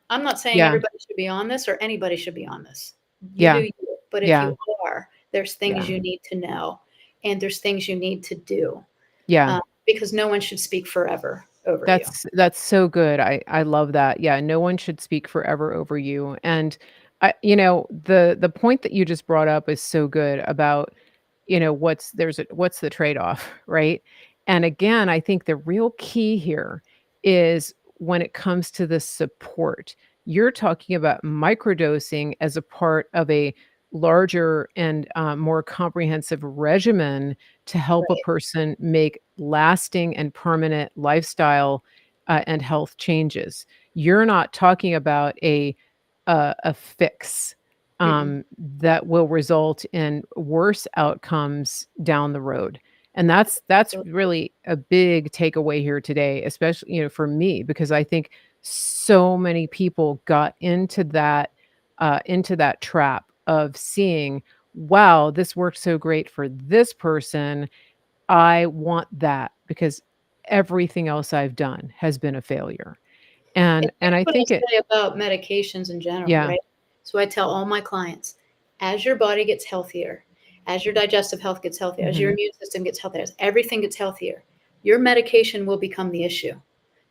I'm not saying yeah, everybody should be on this or anybody should be on this. You do yeah, you. But if yeah, you are, there's yeah, things you need to know and there's things you need to do, yeah. because no one should speak forever over you. That's so good. I love that. Yeah, no one should speak forever over you. And the point that you just brought up is so good about what's the trade-off, right? And again, I think the real key here is when it comes to the support. You're talking about microdosing as a part of a larger and more comprehensive regimen to help a Right. person make lasting and permanent lifestyle and health changes. You're not talking about a fix Mm-mm. that will result in worse outcomes down the road. And that's Absolutely. really a big takeaway here today, especially, for me, because I think so many people got into that trap of seeing, wow, this worked so great for this person. I want that because everything else I've done has been a failure. And And here's I what I think it say about medications in general, yeah. right? So I tell all my clients, as your body gets healthier, as your digestive health gets healthier, as your Mhm. immune system gets healthier, as everything gets healthier, your medication will become the issue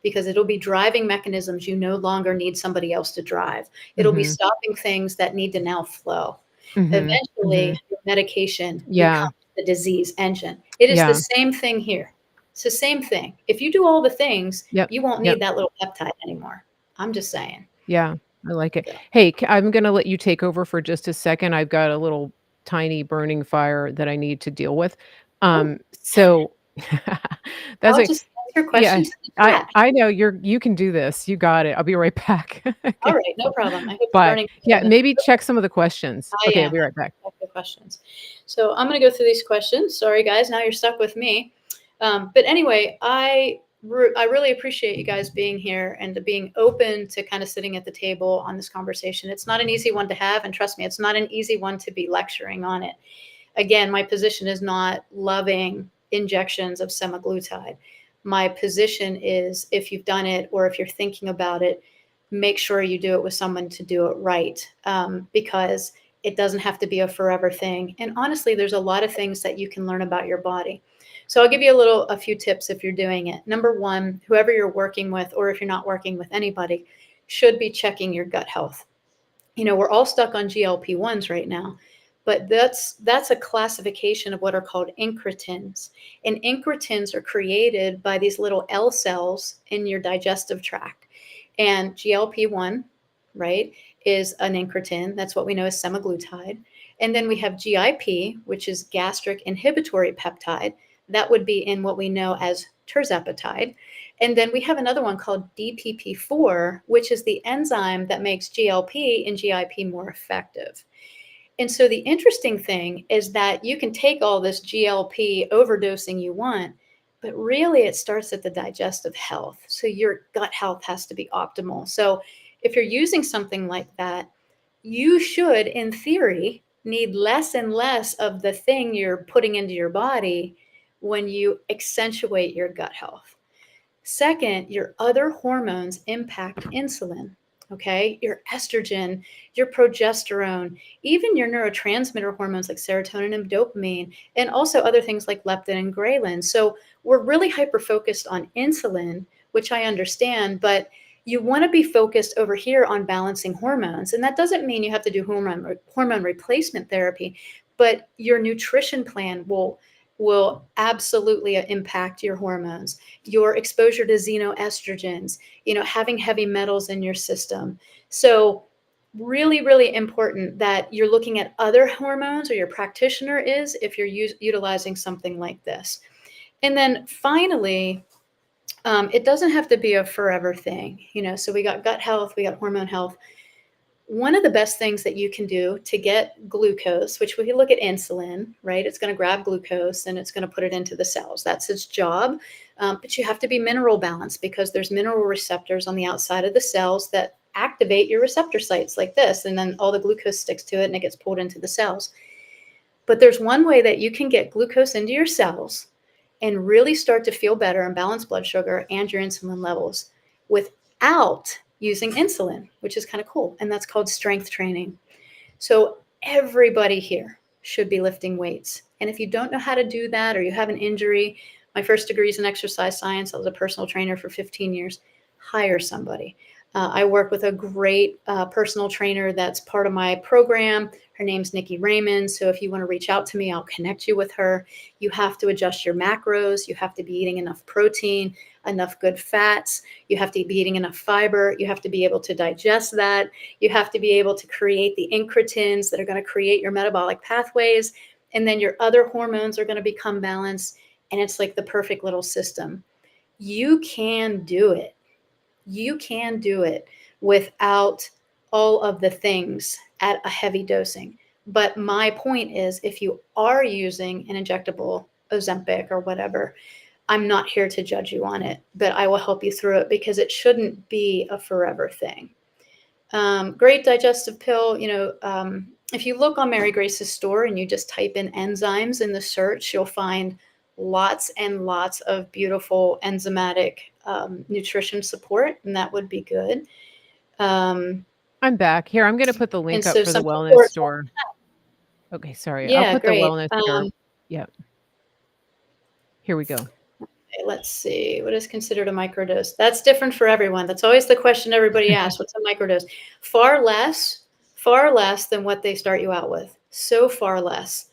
because it'll be driving mechanisms you no longer need somebody else to drive. It'll be Mhm. stopping things that need to now flow. Mhm. Eventually, Mhm. your medication Yeah. becomes the disease engine. It is the Yeah. same thing here. It's the same thing. If you do all the things, Yep. you won't Yep. need that little peptide anymore. I'm just saying. Yeah. I like it. So, Hey, I'm gonna let you take over for just a second. I've got a little tiny burning fire that I need to deal with. oh, So that's I'll a just answer yeah. questions in the I chat. I know you can do this. You got it. I'll be right back. All Okay. right, no problem. I hope the Bye. burning Yeah, doesn't. maybe check some of the questions. I Okay, I'll am. be I right back. have the questions. So I'm going to go through these questions. Sorry, guys. Now you're stuck with me. But anyway, I really appreciate you guys being here and to being open to kind of sitting at the table on this conversation. It's not an easy one to have, and trust me, it's not an easy one to be lecturing on it. Again, my position is not loving injections of semaglutide. My position is if you've done it or if you're thinking about it, make sure you do it with someone to do it right, because it doesn't have to be a forever thing. And honestly, there's a lot of things that you can learn about your body. So I'll give you a few tips if you're doing it. Number one, whoever you're working with, or if you're not working with anybody, should be checking your gut health. We're all stuck on GLP-1s right now, but that's a classification of what are called incretins. And incretins are created by these little L cells in your digestive tract. And GLP-1, right, is an incretin. That's what we know as semaglutide. And then we have GIP, which is gastric inhibitory peptide. That would be in what we know as tirzepatide. And then we have another one called DPP4, which is the enzyme that makes GLP and GIP more effective. And so the interesting thing is that you can take all this GLP overdosing you want, but really it starts at the digestive health. So your gut health has to be optimal. So if you're using something like that, you should, in theory, need less and less of the thing you're putting into your body when you accentuate your gut health. Second, your other hormones impact insulin. Okay, your estrogen, your progesterone, even your neurotransmitter hormones like serotonin and dopamine, and also other things like leptin and ghrelin. So we're really hyper focused on insulin, which I understand, but you want to be focused over here on balancing hormones. And that doesn't mean you have to do hormone replacement therapy, but your nutrition plan will absolutely impact your hormones, your exposure to xenoestrogens, having heavy metals in your system. So really, really important that you're looking at other hormones, or your practitioner is, if you're utilizing something like this. And then finally, it doesn't have to be a forever thing. So we got gut health, we got hormone health. One of the best things that you can do to get glucose, which we look at insulin, right? It's going to grab glucose and it's going to put it into the cells. That's its job. But you have to be mineral balanced, because there's mineral receptors on the outside of the cells that activate your receptor sites like this. And then all the glucose sticks to it and it gets pulled into the cells. But there's one way that you can get glucose into your cells and really start to feel better and balance blood sugar and your insulin levels without using insulin, which is kind of cool. And that's called strength training. So everybody here should be lifting weights. And if you don't know how to do that, or you have an injury, my first degree is in exercise science. I was a personal trainer for 15 years. Hire somebody. I work with a great personal trainer that's part of my program. Her name's Nikki Raymond. So if you want to reach out to me, I'll connect you with her. You have to adjust your macros. You have to be eating enough protein, enough good fats. You have to be eating enough fiber. You have to be able to digest that. You have to be able to create the incretins that are going to create your metabolic pathways. And then your other hormones are going to become balanced. And it's like the perfect little system. You can do it. You can do it without all of the things at a heavy dosing. But my point is, if you are using an injectable Ozempic or whatever, I'm not here to judge you on it, but I will help you through it because it shouldn't be a forever thing. Great digestive pill. If you look on Mary Grace's store and you just type in enzymes in the search, you'll find lots and lots of beautiful enzymatic nutrition support, and that would be good. I'm back. Here, I'm gonna put the And link up so for the some wellness support. store. Okay, sorry. I'll Yeah, put the great. wellness store. Yep. Here we go. Okay, let's see. What is considered a microdose? That's different for everyone. That's always the question everybody asks. What's a microdose? Far less than what they start you out with. So far less.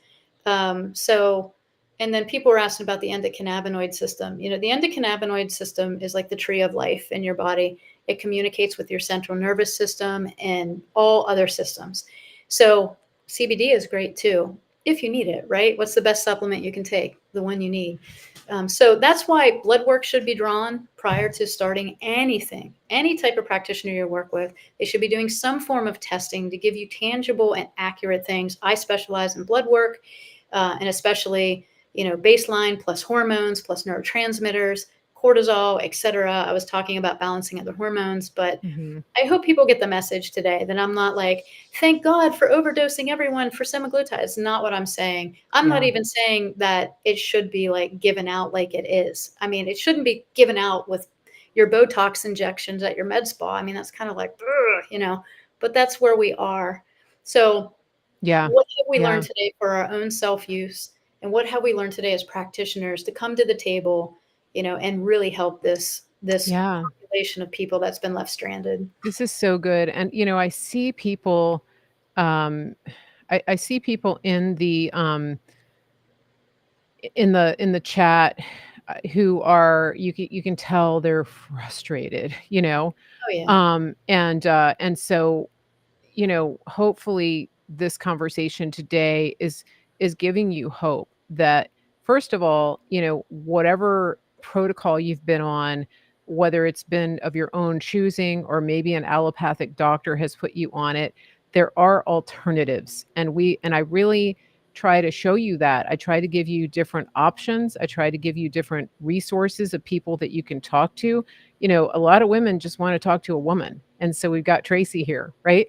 And then people were asking about the endocannabinoid system. The endocannabinoid system is like the tree of life in your body. It communicates with your central nervous system and all other systems. So CBD is great too, if you need it, right? What's the best supplement you can take? The one you need. So that's why blood work should be drawn prior to starting anything, any type of practitioner you work with. They should be doing some form of testing to give you tangible and accurate things. I specialize in blood work, and especially, baseline plus hormones, plus neurotransmitters, cortisol, etc. I was talking about balancing other hormones, but I hope people get the message today that I'm not like, thank God for overdosing everyone for semaglutide. It's not what I'm saying. I'm not even saying that it should be like given out like it is. I mean, it shouldn't be given out with your Botox injections at your med spa. I mean, that's kind of like, but that's where we are. So Yeah. what have we learned today for our own self-use? And what have we learned today as practitioners to come to the table, and really help this population of people that's been left stranded? This is so good. And I see people I see people in the in the chat who are you can tell they're frustrated, Oh yeah. and so hopefully this conversation today is giving you hope that first of all, whatever protocol you've been on, whether it's been of your own choosing or maybe an allopathic doctor has put you on it, there are alternatives. And I really try to show you that. I try to give you different options. I try to give you different resources of people that you can talk to. A lot of women just want to talk to a woman. And so we've got Tracy here, right?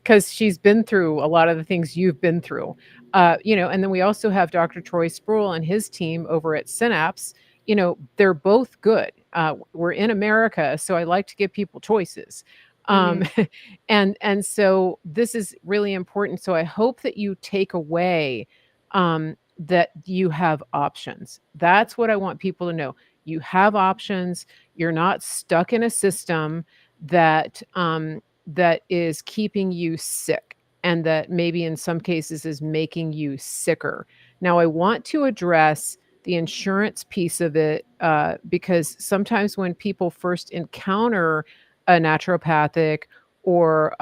Because she's been through a lot of the things you've been through. And then we also have Dr. Troy Sproul and his team over at Synapse. They're both good. We're in America, so I like to give people choices. And so this is really important. So I hope that you take away that you have options. That's what I want people to know. You have options. You're not stuck in a system that that is keeping you sick and that maybe in some cases is making you sicker. Now, I want to address the insurance piece of it because sometimes when people first encounter a naturopathic or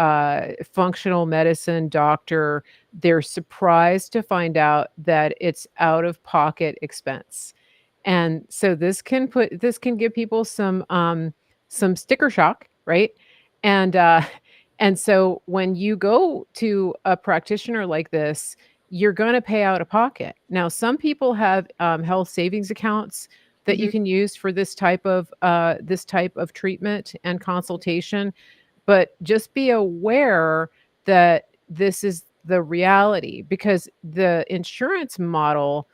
functional medicine doctor, they're surprised to find out that it's out of pocket expense. And so this can give people some sticker shock, right? And and so when you go to a practitioner like this, you're going to pay out of pocket. Now, some people have health savings accounts that you can use for this type of treatment and consultation, but just be aware that this is the reality because the insurance model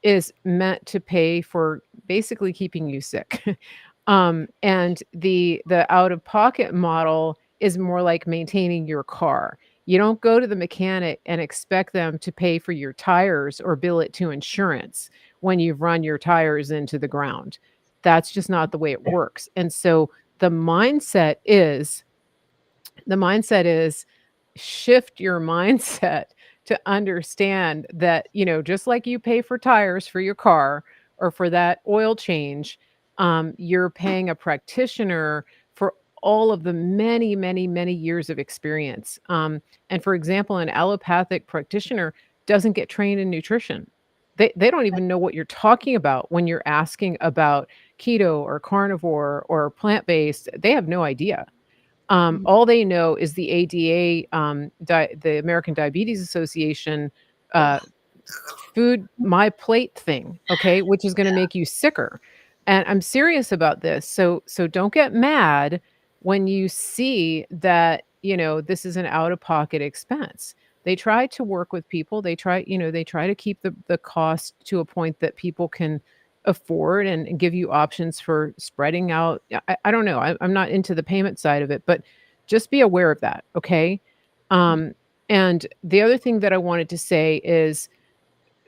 is meant to pay for basically keeping you sick. And the out-of-pocket model is more like maintaining your car. You don't go to the mechanic and expect them to pay for your tires or bill it to insurance when you've run your tires into the ground. That's just not the way it works. And so the mindset is the mindset is shift your mindset to understand that, just like you pay for tires for your car or for that oil change, you're paying a practitioner for all of the many, many, many years of experience. And for example, an allopathic practitioner doesn't get trained in nutrition. They don't even know what you're talking about when you're asking about keto or carnivore or plant-based. They have no idea. All they know is the ADA, the American Diabetes Association, uh, food my plate thing, okay, which is gonna make you sicker. And I'm serious about this. So don't get mad when you see that, this is an out-of-pocket expense. They try to work with people. They try to keep the cost to a point that people can afford and give you options for spreading out. I don't know. I'm not into the payment side of it, but just be aware of that, okay? Um, and the other thing that I wanted to say is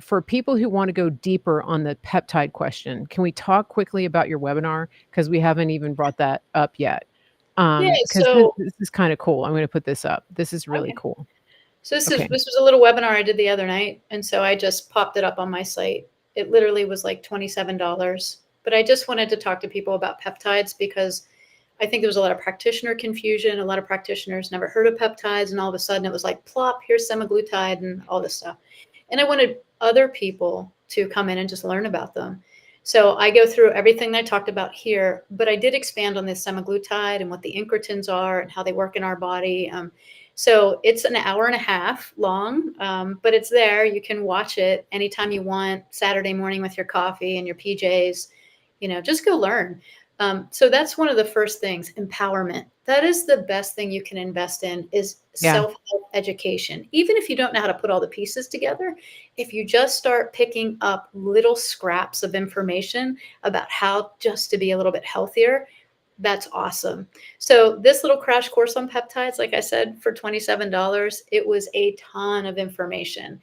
for people who want to go deeper on the peptide question, can we talk quickly about your webinar? Because we haven't even brought that up yet. Yeah. Because So this is kind of cool. I'm going to put this up. This is really okay. cool. So this Okay. was a little webinar I did the other night, and so I just popped it up on my site. It literally was like $27, but I just wanted to talk to people about peptides because I think there was a lot of practitioner confusion. A lot of practitioners never heard of peptides, and all of a sudden it was like plop, here's semaglutide and all this stuff. And I wanted other people to come in and just learn about them. So I go through everything that I talked about here, but I did expand on this semaglutide and what the incretins are and how they work in our body. So it's an hour and a half long, but it's there. You can watch it anytime you want, Saturday morning with your coffee and your PJs. Just go learn. So that's one of the first things, empowerment. That is the best thing you can invest in is Yeah. self-help education. Even if you don't know how to put all the pieces together, if you just start picking up little scraps of information about how just to be a little bit healthier, that's awesome. So this little crash course on peptides, like I said, for $27, it was a ton of information.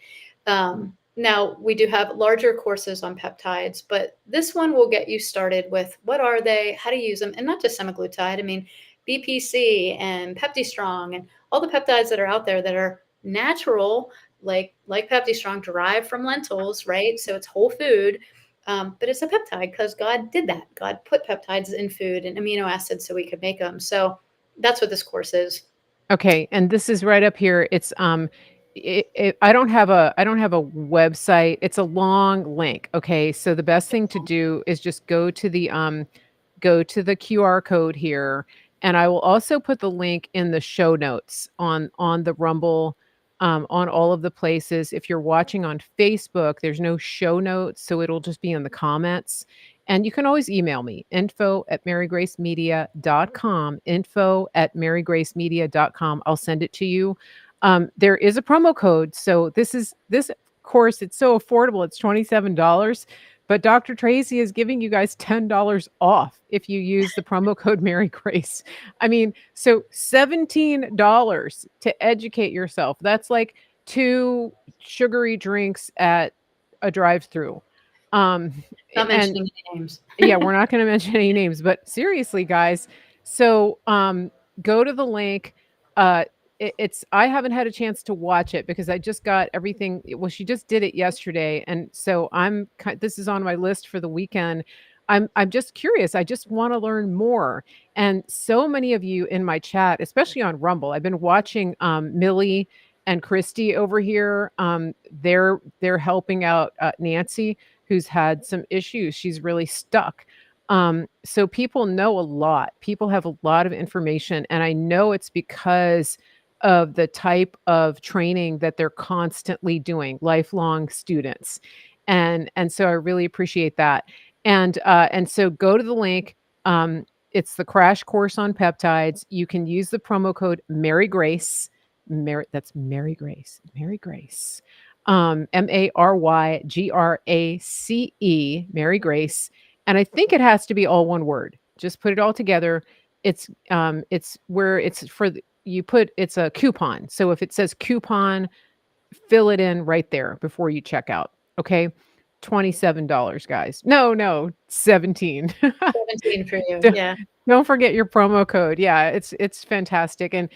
Now we do have larger courses on peptides, but this one will get you started with what are they, how to use them, and not just semaglutide. I mean, BPC and PeptiStrong and all the peptides that are out there that are natural, like PeptiStrong, derived from lentils, right? So it's whole food. But it's a peptide because God did that. God put peptides in food and amino acids so we could make them. So that's what this course is. Okay, and this is right up here. It's I don't have a website. It's a long link. Okay, so the best thing to do is just go to the QR code here, and I will also put the link in the show notes on the Rumble, on all of the places. If you're watching on Facebook, there's no show notes, so it'll just be in the comments. And you can always email me, info@marygracemedia.com, info@marygracemedia.com. I'll send it to you. There is a promo code. So this course, it's so affordable. It's $27. But Dr. Tracy is giving you guys $10 off if you use the promo code Mary Grace. I mean, so $17 to educate yourself. That's like 2 sugary drinks at a drive-through. Um, Not and mentioning any names. yeah, we're not gonna mention any names, but seriously, guys. So, go to the link. It's I haven't had a chance to watch it because I just got everything. Well, she just did it yesterday, and so this is on my list for the weekend. I'm just curious. I just want to learn more. And so many of you in my chat, especially on Rumble, I've been watching Millie and Christy over here. They're helping out Nancy, who's had some issues. She's really stuck. So people know a lot. People have a lot of information, and I know it's because of the type of training that they're constantly doing, lifelong students. And so I really appreciate that. And so go to the link. It's the crash course on peptides. You can use the promo code Mary Grace. That's Mary Grace. Mary Grace. MaryGrace, Mary Grace. And I think it has to be all one word. Just put it all together. It's where it's for you put it's a coupon. So if it says coupon, fill it in right there before you check out. Okay. $27, guys. No, 17. 17 for you. Don't Yeah. don't forget your promo code. Yeah, it's fantastic. And,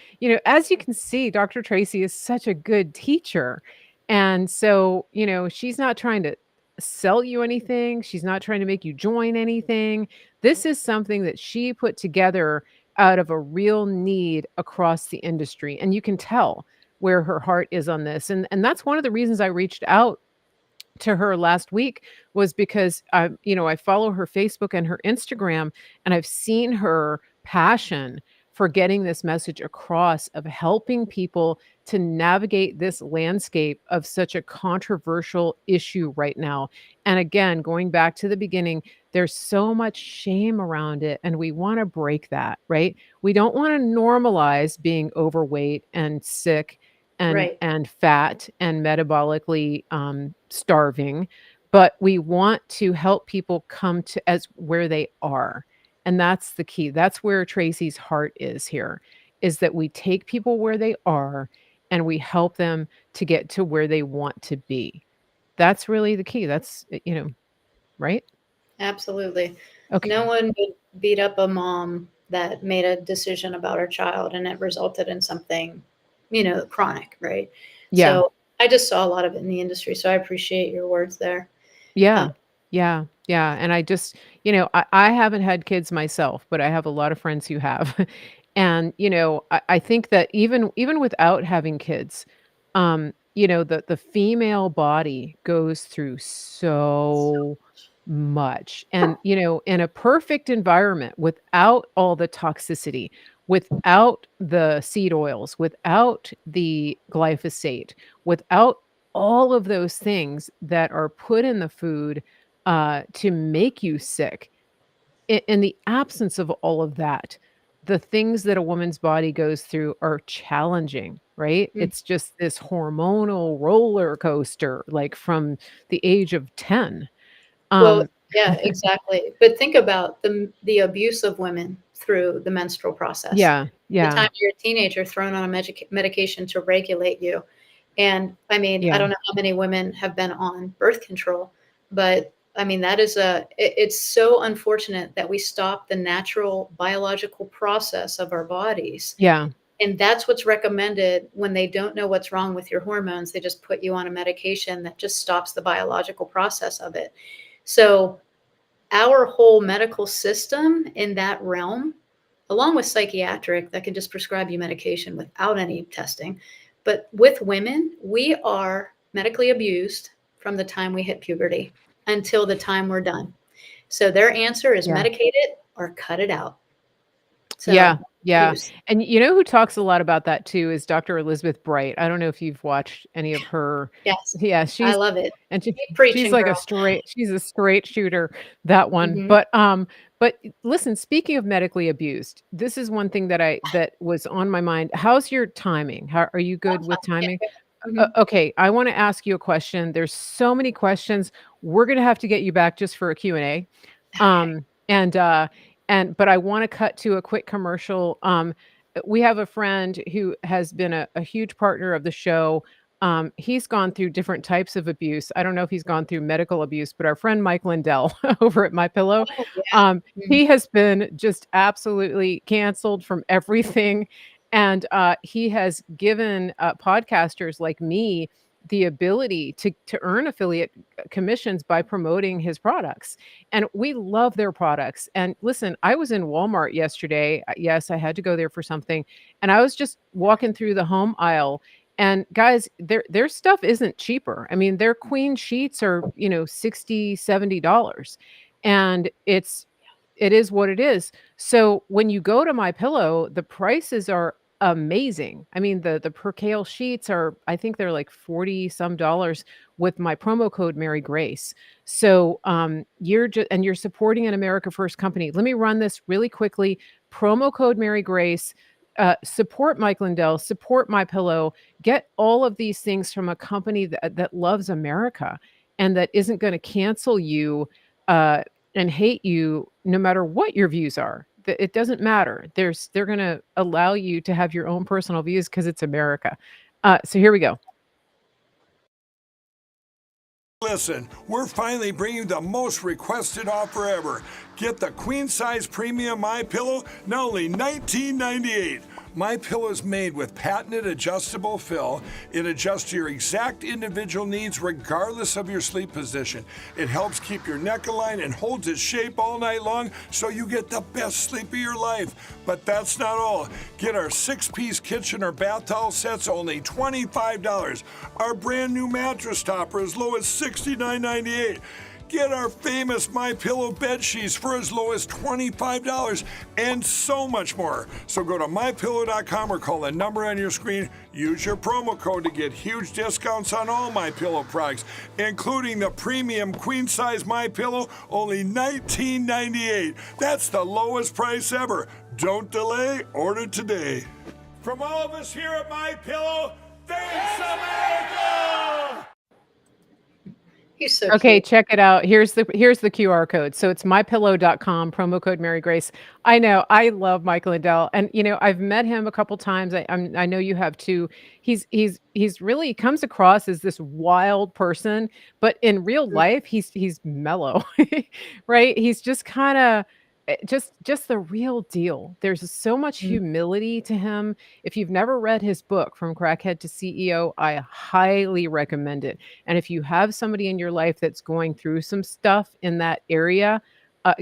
as you can see, Dr. Tracy is such a good teacher. And so, she's not trying to sell you anything. She's not trying to make you join anything. This is something that she put together out of a real need across the industry. And you can tell where her heart is on this. And that's one of the reasons I reached out to her last week, was because I follow her Facebook and her Instagram, and I've seen her passion for getting this message across, of helping people to navigate this landscape of such a controversial issue right now. And again, going back to the beginning, there's so much shame around it, and we want to break that, right? We don't want to normalize being overweight and sick Right. and fat and metabolically starving, but we want to help people come to as where they are. And that's the key. That's where Tracy's heart is here, is that we take people where they are and we help them to get to where they want to be. That's really the key. That's, right? Absolutely. Okay. No one would beat up a mom that made a decision about her child and it resulted in something, chronic, right? Yeah. So I just saw a lot of it in the industry. So I appreciate your words there. Yeah. Yeah. Yeah. And I just, I haven't had kids myself, but I have a lot of friends who have. And, I think that even without having kids, the female body goes through so much. And, in a perfect environment, without all the toxicity, without the seed oils, without the glyphosate, without all of those things that are put in the food to make you sick, in the absence of all of that, the things that a woman's body goes through are challenging, right? Mm. It's just this hormonal roller coaster, like from the age of 10. Well, Um, yeah, exactly. But think about the abuse of women through the menstrual process. yeah, The yeah, time you're a teenager, thrown on a medication to regulate you. And I mean, I yeah, don't know how many women have been on birth control, but I mean, that is it's so unfortunate that we stop the natural biological process of our bodies. yeah, And that's what's recommended when they don't know what's wrong with your hormones. They just put you on a medication that just stops the biological process of it. So our whole medical system in that realm, along with psychiatric that can just prescribe you medication without any testing, but with women, we are medically abused from the time we hit puberty until the time we're done. So their answer is yeah. medicate it or cut it out. Yeah, So yeah, abuse. and you know who talks a lot about that too is Dr. Elizabeth Bright. I don't know if you've watched any of her. Yes, Yeah, I love it. and Keep she's preaching, like girl. she's a straight shooter, that one. Hmm. But listen, speaking of medically abused, this is one thing that was on my mind. How's your timing? How are you good with timing? Okay, I wanna ask you a question. There's so many questions. We're gonna have to get you back just for a Q&A. Okay. But I wanna cut to a quick commercial. We have a friend who has been a huge partner of the show. He's gone through different types of abuse. I don't know if he's gone through medical abuse, but our friend Mike Lindell over at My Pillow, Oh, yeah. Mhm. he has been just absolutely canceled from everything. And he has given podcasters like me the ability to earn affiliate commissions by promoting his products. And we love their products. And listen, I was in Walmart yesterday. Yes, I had to go there for something. And I was just walking through the home aisle. And guys, their stuff isn't cheaper. I mean, their queen sheets are, $60, $70. And it is what it is. So when you go to My Pillow, the prices are amazing. I mean, the percale sheets are, I think they're like 40 some dollars with my promo code Mary Grace. So you're supporting an America First company. Let me run this really quickly. Promo code Mary Grace. Support Mike Lindell, support My Pillow, get all of these things from a company that loves America and that isn't going to cancel you uh, and hate you no matter what your views are. It doesn't matter. They're going to allow you to have your own personal views because it's America. So here we go. listen, we're finally bringing the most requested offer ever. Get the queen size premium MyPillow, now only $19.98. MyPillow is made with patented adjustable fill. It adjusts to your exact individual needs regardless of your sleep position. It helps keep your neck aligned and holds its shape all night long so you get the best sleep of your life. But that's not all. Get our 6-piece kitchen or bath towel sets only $25. Our brand new mattress topper as low as $69.98. Get our famous MyPillow bed sheets for as low as $25 and so much more. So go to MyPillow.com or call the number on your screen. Use your promo code to get huge discounts on all MyPillow products, including the premium queen size MyPillow, only $19.98. That's the lowest price ever. Don't delay, order today. From all of us here at MyPillow, thanks America! He's so Okay, cute. check it out. Here's the QR code. So it's mypillow.com, promo code Mary Grace. I know I love Mike Lindell, and I've met him a couple times. I know you have too. He's really he comes across as this wild person, but in real life he's mellow, right? He's just kind of just the real deal. There's so much humility to him. If you've never read his book, From Crackhead to CEO, I highly recommend it. And if you have somebody in your life that's going through some stuff in that area,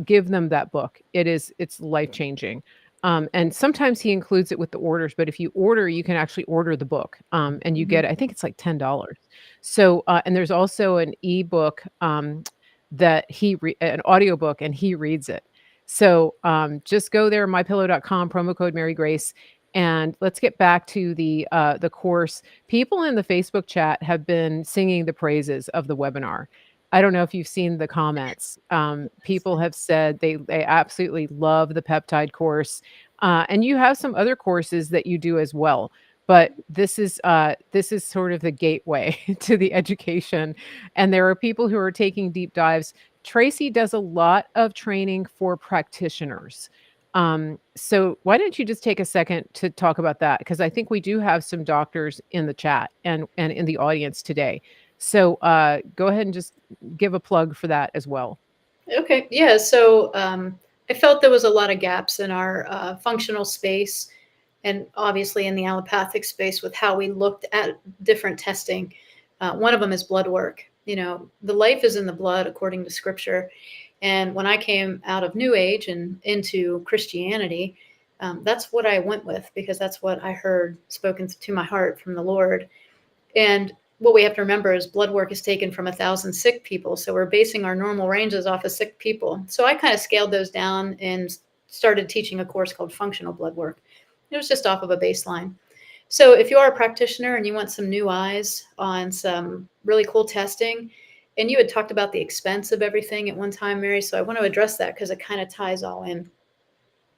give them that book. It's life changing. And sometimes he includes it with the orders, but if you order, you can actually order the book, and you get, I think it's like $10. So, and there's also an ebook, that an audiobook, and he reads it. So just go there, mypillow.com, promo code Mary Grace. And let's get back to the course. People in the Facebook chat have been singing the praises of the webinar. I don't know if you've seen the comments. People have said they absolutely love the peptide course. And you have some other courses that you do as well. But this is sort of the gateway to the education. And there are people who are taking deep dives. Tracy does a lot of training for practitioners. So why don't you just take a second to talk about that? Because I think we do have some doctors in the chat and in the audience today. So go ahead and just give a plug for that as well. Okay. Yeah. So I felt there was a lot of gaps in our functional space and obviously in the allopathic space with how we looked at different testing. One of them is blood work. The life is in the blood according to scripture. And when I came out of New Age and into Christianity, that's what I went with because that's what I heard spoken to my heart from the Lord. And what we have to remember is blood work is taken from 1,000 sick people. So we're basing our normal ranges off of sick people. So I kind of scaled those down and started teaching a course called functional blood work. It was just off of a baseline. So if you are a practitioner and you want some new eyes on some really cool testing, and you had talked about the expense of everything at one time, Mary, so I want to address that because it kind of ties all in.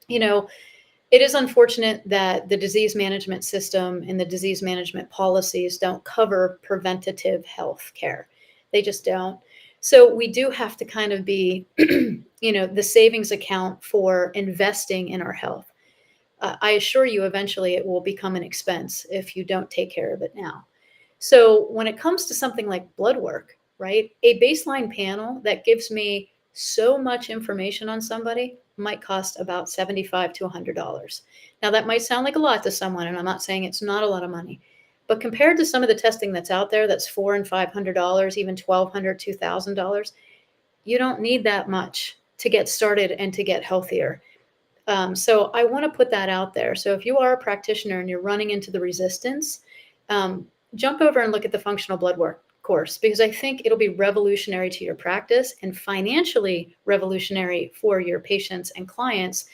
It is unfortunate that the disease management system and the disease management policies don't cover preventative health care. They just don't. So we do have to kind of be, the savings account for investing in our health. I assure you, eventually it will become an expense if you don't take care of it now. So when it comes to something like blood work, right, a baseline panel that gives me so much information on somebody might cost about $75 to $100. Now that might sound like a lot to someone, and I'm not saying it's not a lot of money, but compared to some of the testing that's out there, that's $400 and $500, even $1,200, $2,000, you don't need that much to get started and to get healthier. So I want to put that out there. So if you are a practitioner and you're running into the resistance, jump over and look at the functional blood work course, because I think it'll be revolutionary to your practice and financially revolutionary for your patients and clients.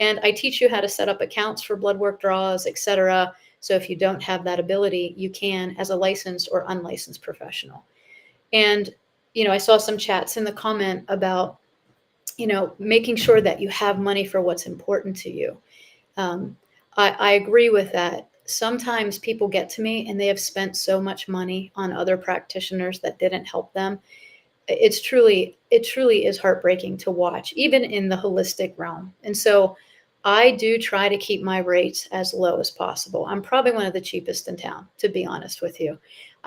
And I teach you how to set up accounts for blood work draws, etc. So if you don't have that ability, you can as a licensed or unlicensed professional. And, I saw some chats in the comment about making sure that you have money for what's important to you. I agree with that. Sometimes people get to me and they have spent so much money on other practitioners that didn't help them. It truly is heartbreaking to watch, even in the holistic realm. And so I do try to keep my rates as low as possible. I'm probably one of the cheapest in town, to be honest with you.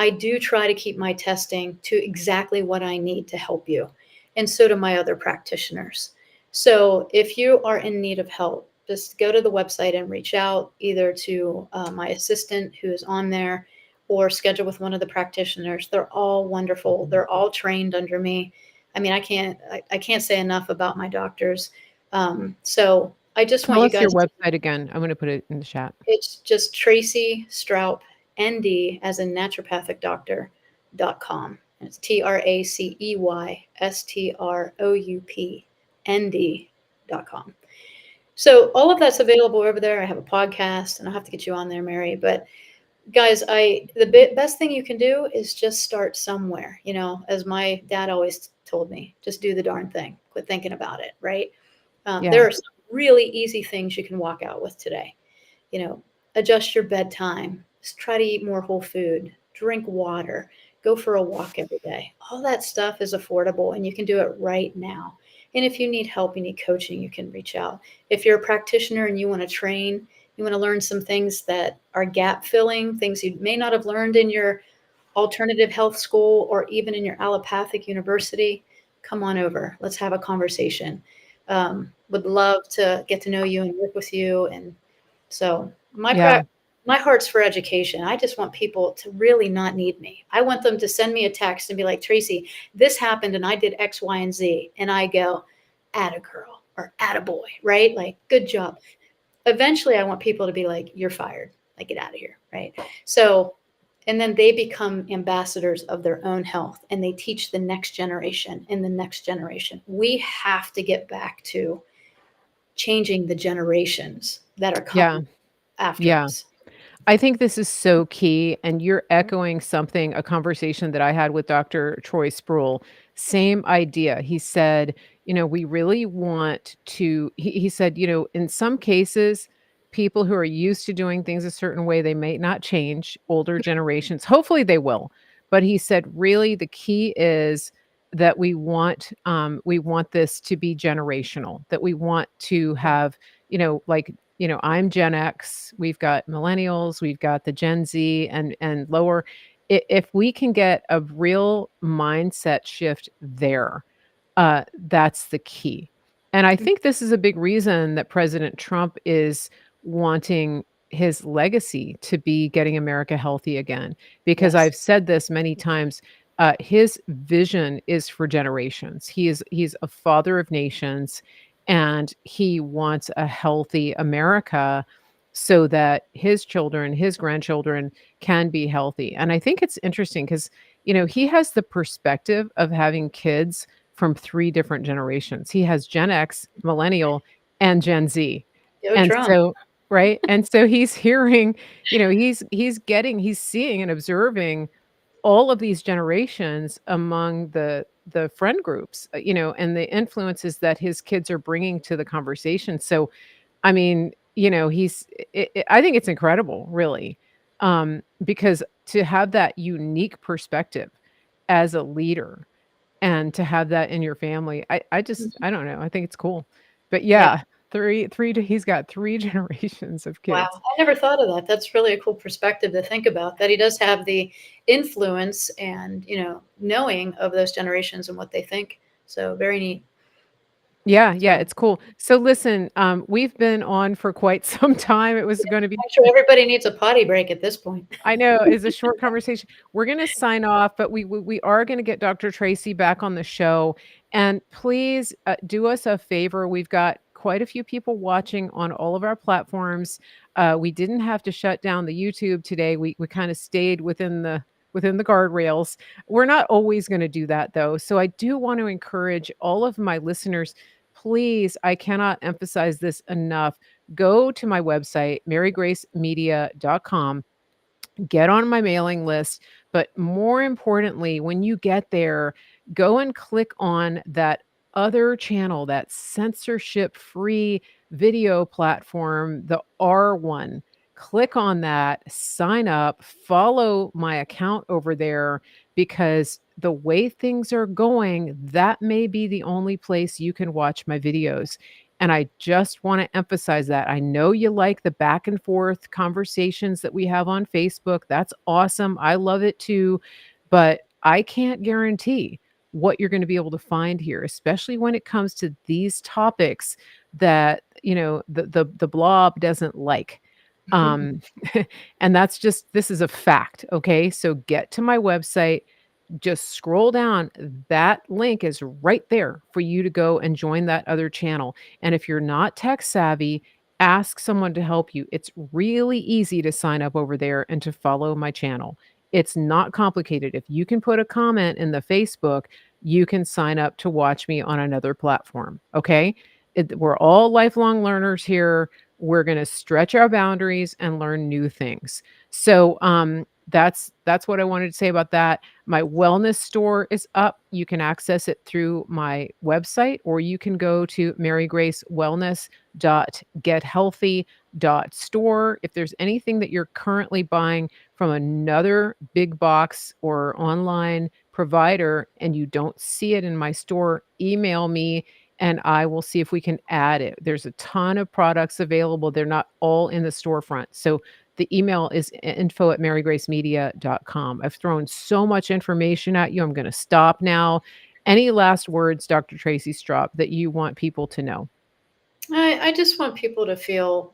I do try to keep my testing to exactly what I need to help you. And so do my other practitioners. So if you are in need of help, just go to the website and reach out either to my assistant who is on there or schedule with one of the practitioners. They're all wonderful. They're all trained under me. I mean, I can't say enough about my doctors. So I just want Tell you us your guys to, website again. I'm going to put it in the chat. it's just Tracy Stroup, ND, as in naturopathic doctor.com. And it's TracyStroup, ND.com. So all of that's available over there. I have a podcast, and I'll have to get you on there, Mary. But guys, the best thing you can do is just start somewhere. You know, as my dad always told me, just do the darn thing. Quit thinking about it, right? Yeah. There are some really easy things you can walk out with today. You know, adjust your bedtime. Just try to eat more whole food. Drink water. Go for a walk every day. All that stuff is affordable, and you can do it right now. And if you need help, you need coaching, you can reach out. If you're a practitioner and you want to train, you want to learn some things that are gap filling, things you may not have learned in your alternative health school or even in your allopathic university, come on over. Let's have a conversation. Would love to get to know you and work with you. And so Yeah. my heart's for education. I just want people to really not need me. I want them to send me a text and be like, Tracy, this happened and I did X, Y, and Z. And I go, atta girl or atta boy, right? Like, good job. Eventually I want people to be like, you're fired. Like, get out of here, right? So, and then they become ambassadors of their own health and they teach the next generation and the next generation. We have to get back to changing the generations that are Yeah. coming after Yeah. us. I think this is so key, and you're echoing something, a conversation that I had with Dr. Troy Sproul. Same idea. He said, we really want to, he said, in some cases, people who are used to doing things a certain way, they may not change, older generations. Hopefully they will. But he said, really, the key is that we want this to be generational, that we want to have, like I'm Gen X, we've got millennials, we've got the Gen Z and lower. If we can get a real mindset shift there, that's the key. And I think this is a big reason that President Trump is wanting his legacy to be getting America healthy again, because Yes. I've said this many times. His vision is for generations. He's a father of nations, and he wants a healthy America so that his children, his grandchildren can be healthy. And I think it's interesting because, he has the perspective of having kids from 3 different generations. He has Gen X, millennial, and Gen Z. Go And Trump. so right? And so he's hearing, he's seeing and observing all of these generations among the friend groups, and the influences that his kids are bringing to the conversation. So, I mean, I think it's incredible, really, because to have that unique perspective as a leader and to have that in your family, I don't know, I think it's cool. But Yeah. yeah, he's got 3 generations of Wow. kids. I never thought of that. That's really a cool perspective to think about, that he does have the influence and, knowing of those generations and what they think. So very neat. Yeah, So yeah, it's cool. So listen, we've been on for quite some time. It was gonna be I'm sure everybody needs a potty break at this point. I know, it's a short conversation. We're gonna sign off, but we are gonna get Dr. Tracy back on the show. And please, do us a favor. We've got quite a few people watching on all of our platforms. We didn't have to shut down the YouTube today. We kinda stayed within the guardrails. We're not always gonna do that, though. So I do want to encourage all of my listeners, please, I cannot emphasize this enough. Go to my website, marygracemedia.com, get on my mailing list. But more importantly, when you get there, go and click on that other channel, that censorship free video platform, the R one. Click on that, sign up, follow my account over there, because the way things are going, that may be the only place you can watch my videos. And I just want to emphasize that. I know you like the back and forth conversations that we have on Facebook. That's awesome. I love it too. But I can't guarantee what you're going to be able to find here, especially when it comes to these topics that, the blob doesn't like. Um, and that's just this is a fact, okay? So get to my website, just scroll down. That link is right there for you to go and join that other channel. And if you're not tech savvy, ask someone to help you. It's really easy to sign up over there and to follow my channel. It's not complicated. If you can put a comment in the Facebook, you can sign up to watch me on another platform. Okay. We're all lifelong learners here. We're going to stretch our boundaries and learn new things. So, that's what I wanted to say about that. My wellness store is up. You can access it through my website, or you can go to maryggracewellness.gethealthy.store. If there's anything that you're currently buying from another big box or online provider and you don't see it in my store, email me and I will see if we can add it. There's a ton of products available. They're not all in the storefront. So the email is info@marygracemedia.com. I've thrown so much information at you. I'm going to stop now. Any last words, Dr. Tracy Straub, that you want people to know? I just want people to feel,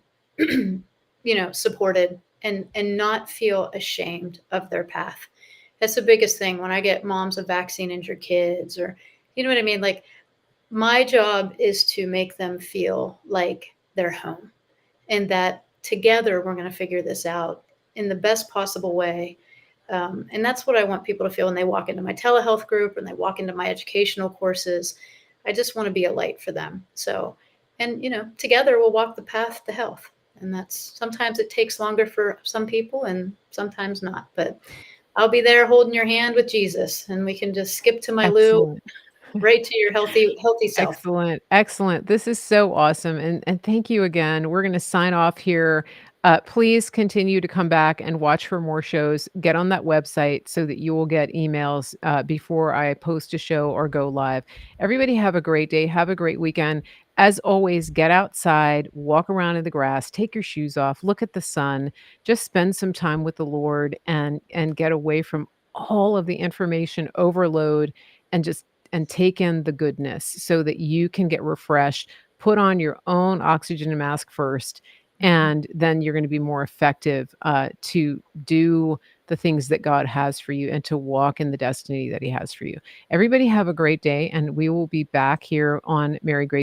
supported and not feel ashamed of their path. That's the biggest thing. When I get moms of vaccine injured kids, or you know what I mean? Like, my job is to make them feel like they're home and that together we're going to figure this out in the best possible way. And that's what I want people to feel when they walk into my telehealth group and they walk into my educational courses. I just want to be a light for them. So, and together we'll walk the path to health. And that's sometimes it takes longer for some people and sometimes not. But I'll be there holding your hand with Jesus, and we can just skip to my loo Excellent. right to your healthy self. Excellent, excellent. This is so awesome, and thank you again. We're gonna sign off here. Please continue to come back and watch for more shows. Get on that website so that you will get emails before I post a show or go live. Everybody have a great day. Have a great weekend. As always, get outside, walk around in the grass, take your shoes off, look at the sun, just spend some time with the Lord and get away from all of the information overload and just and take in the goodness so that you can get refreshed. Put on your own oxygen mask first, and then you're going to be more effective to do the things that God has for you and to walk in the destiny that He has for you. Everybody have a great day, and we will be back here on Mary Grace.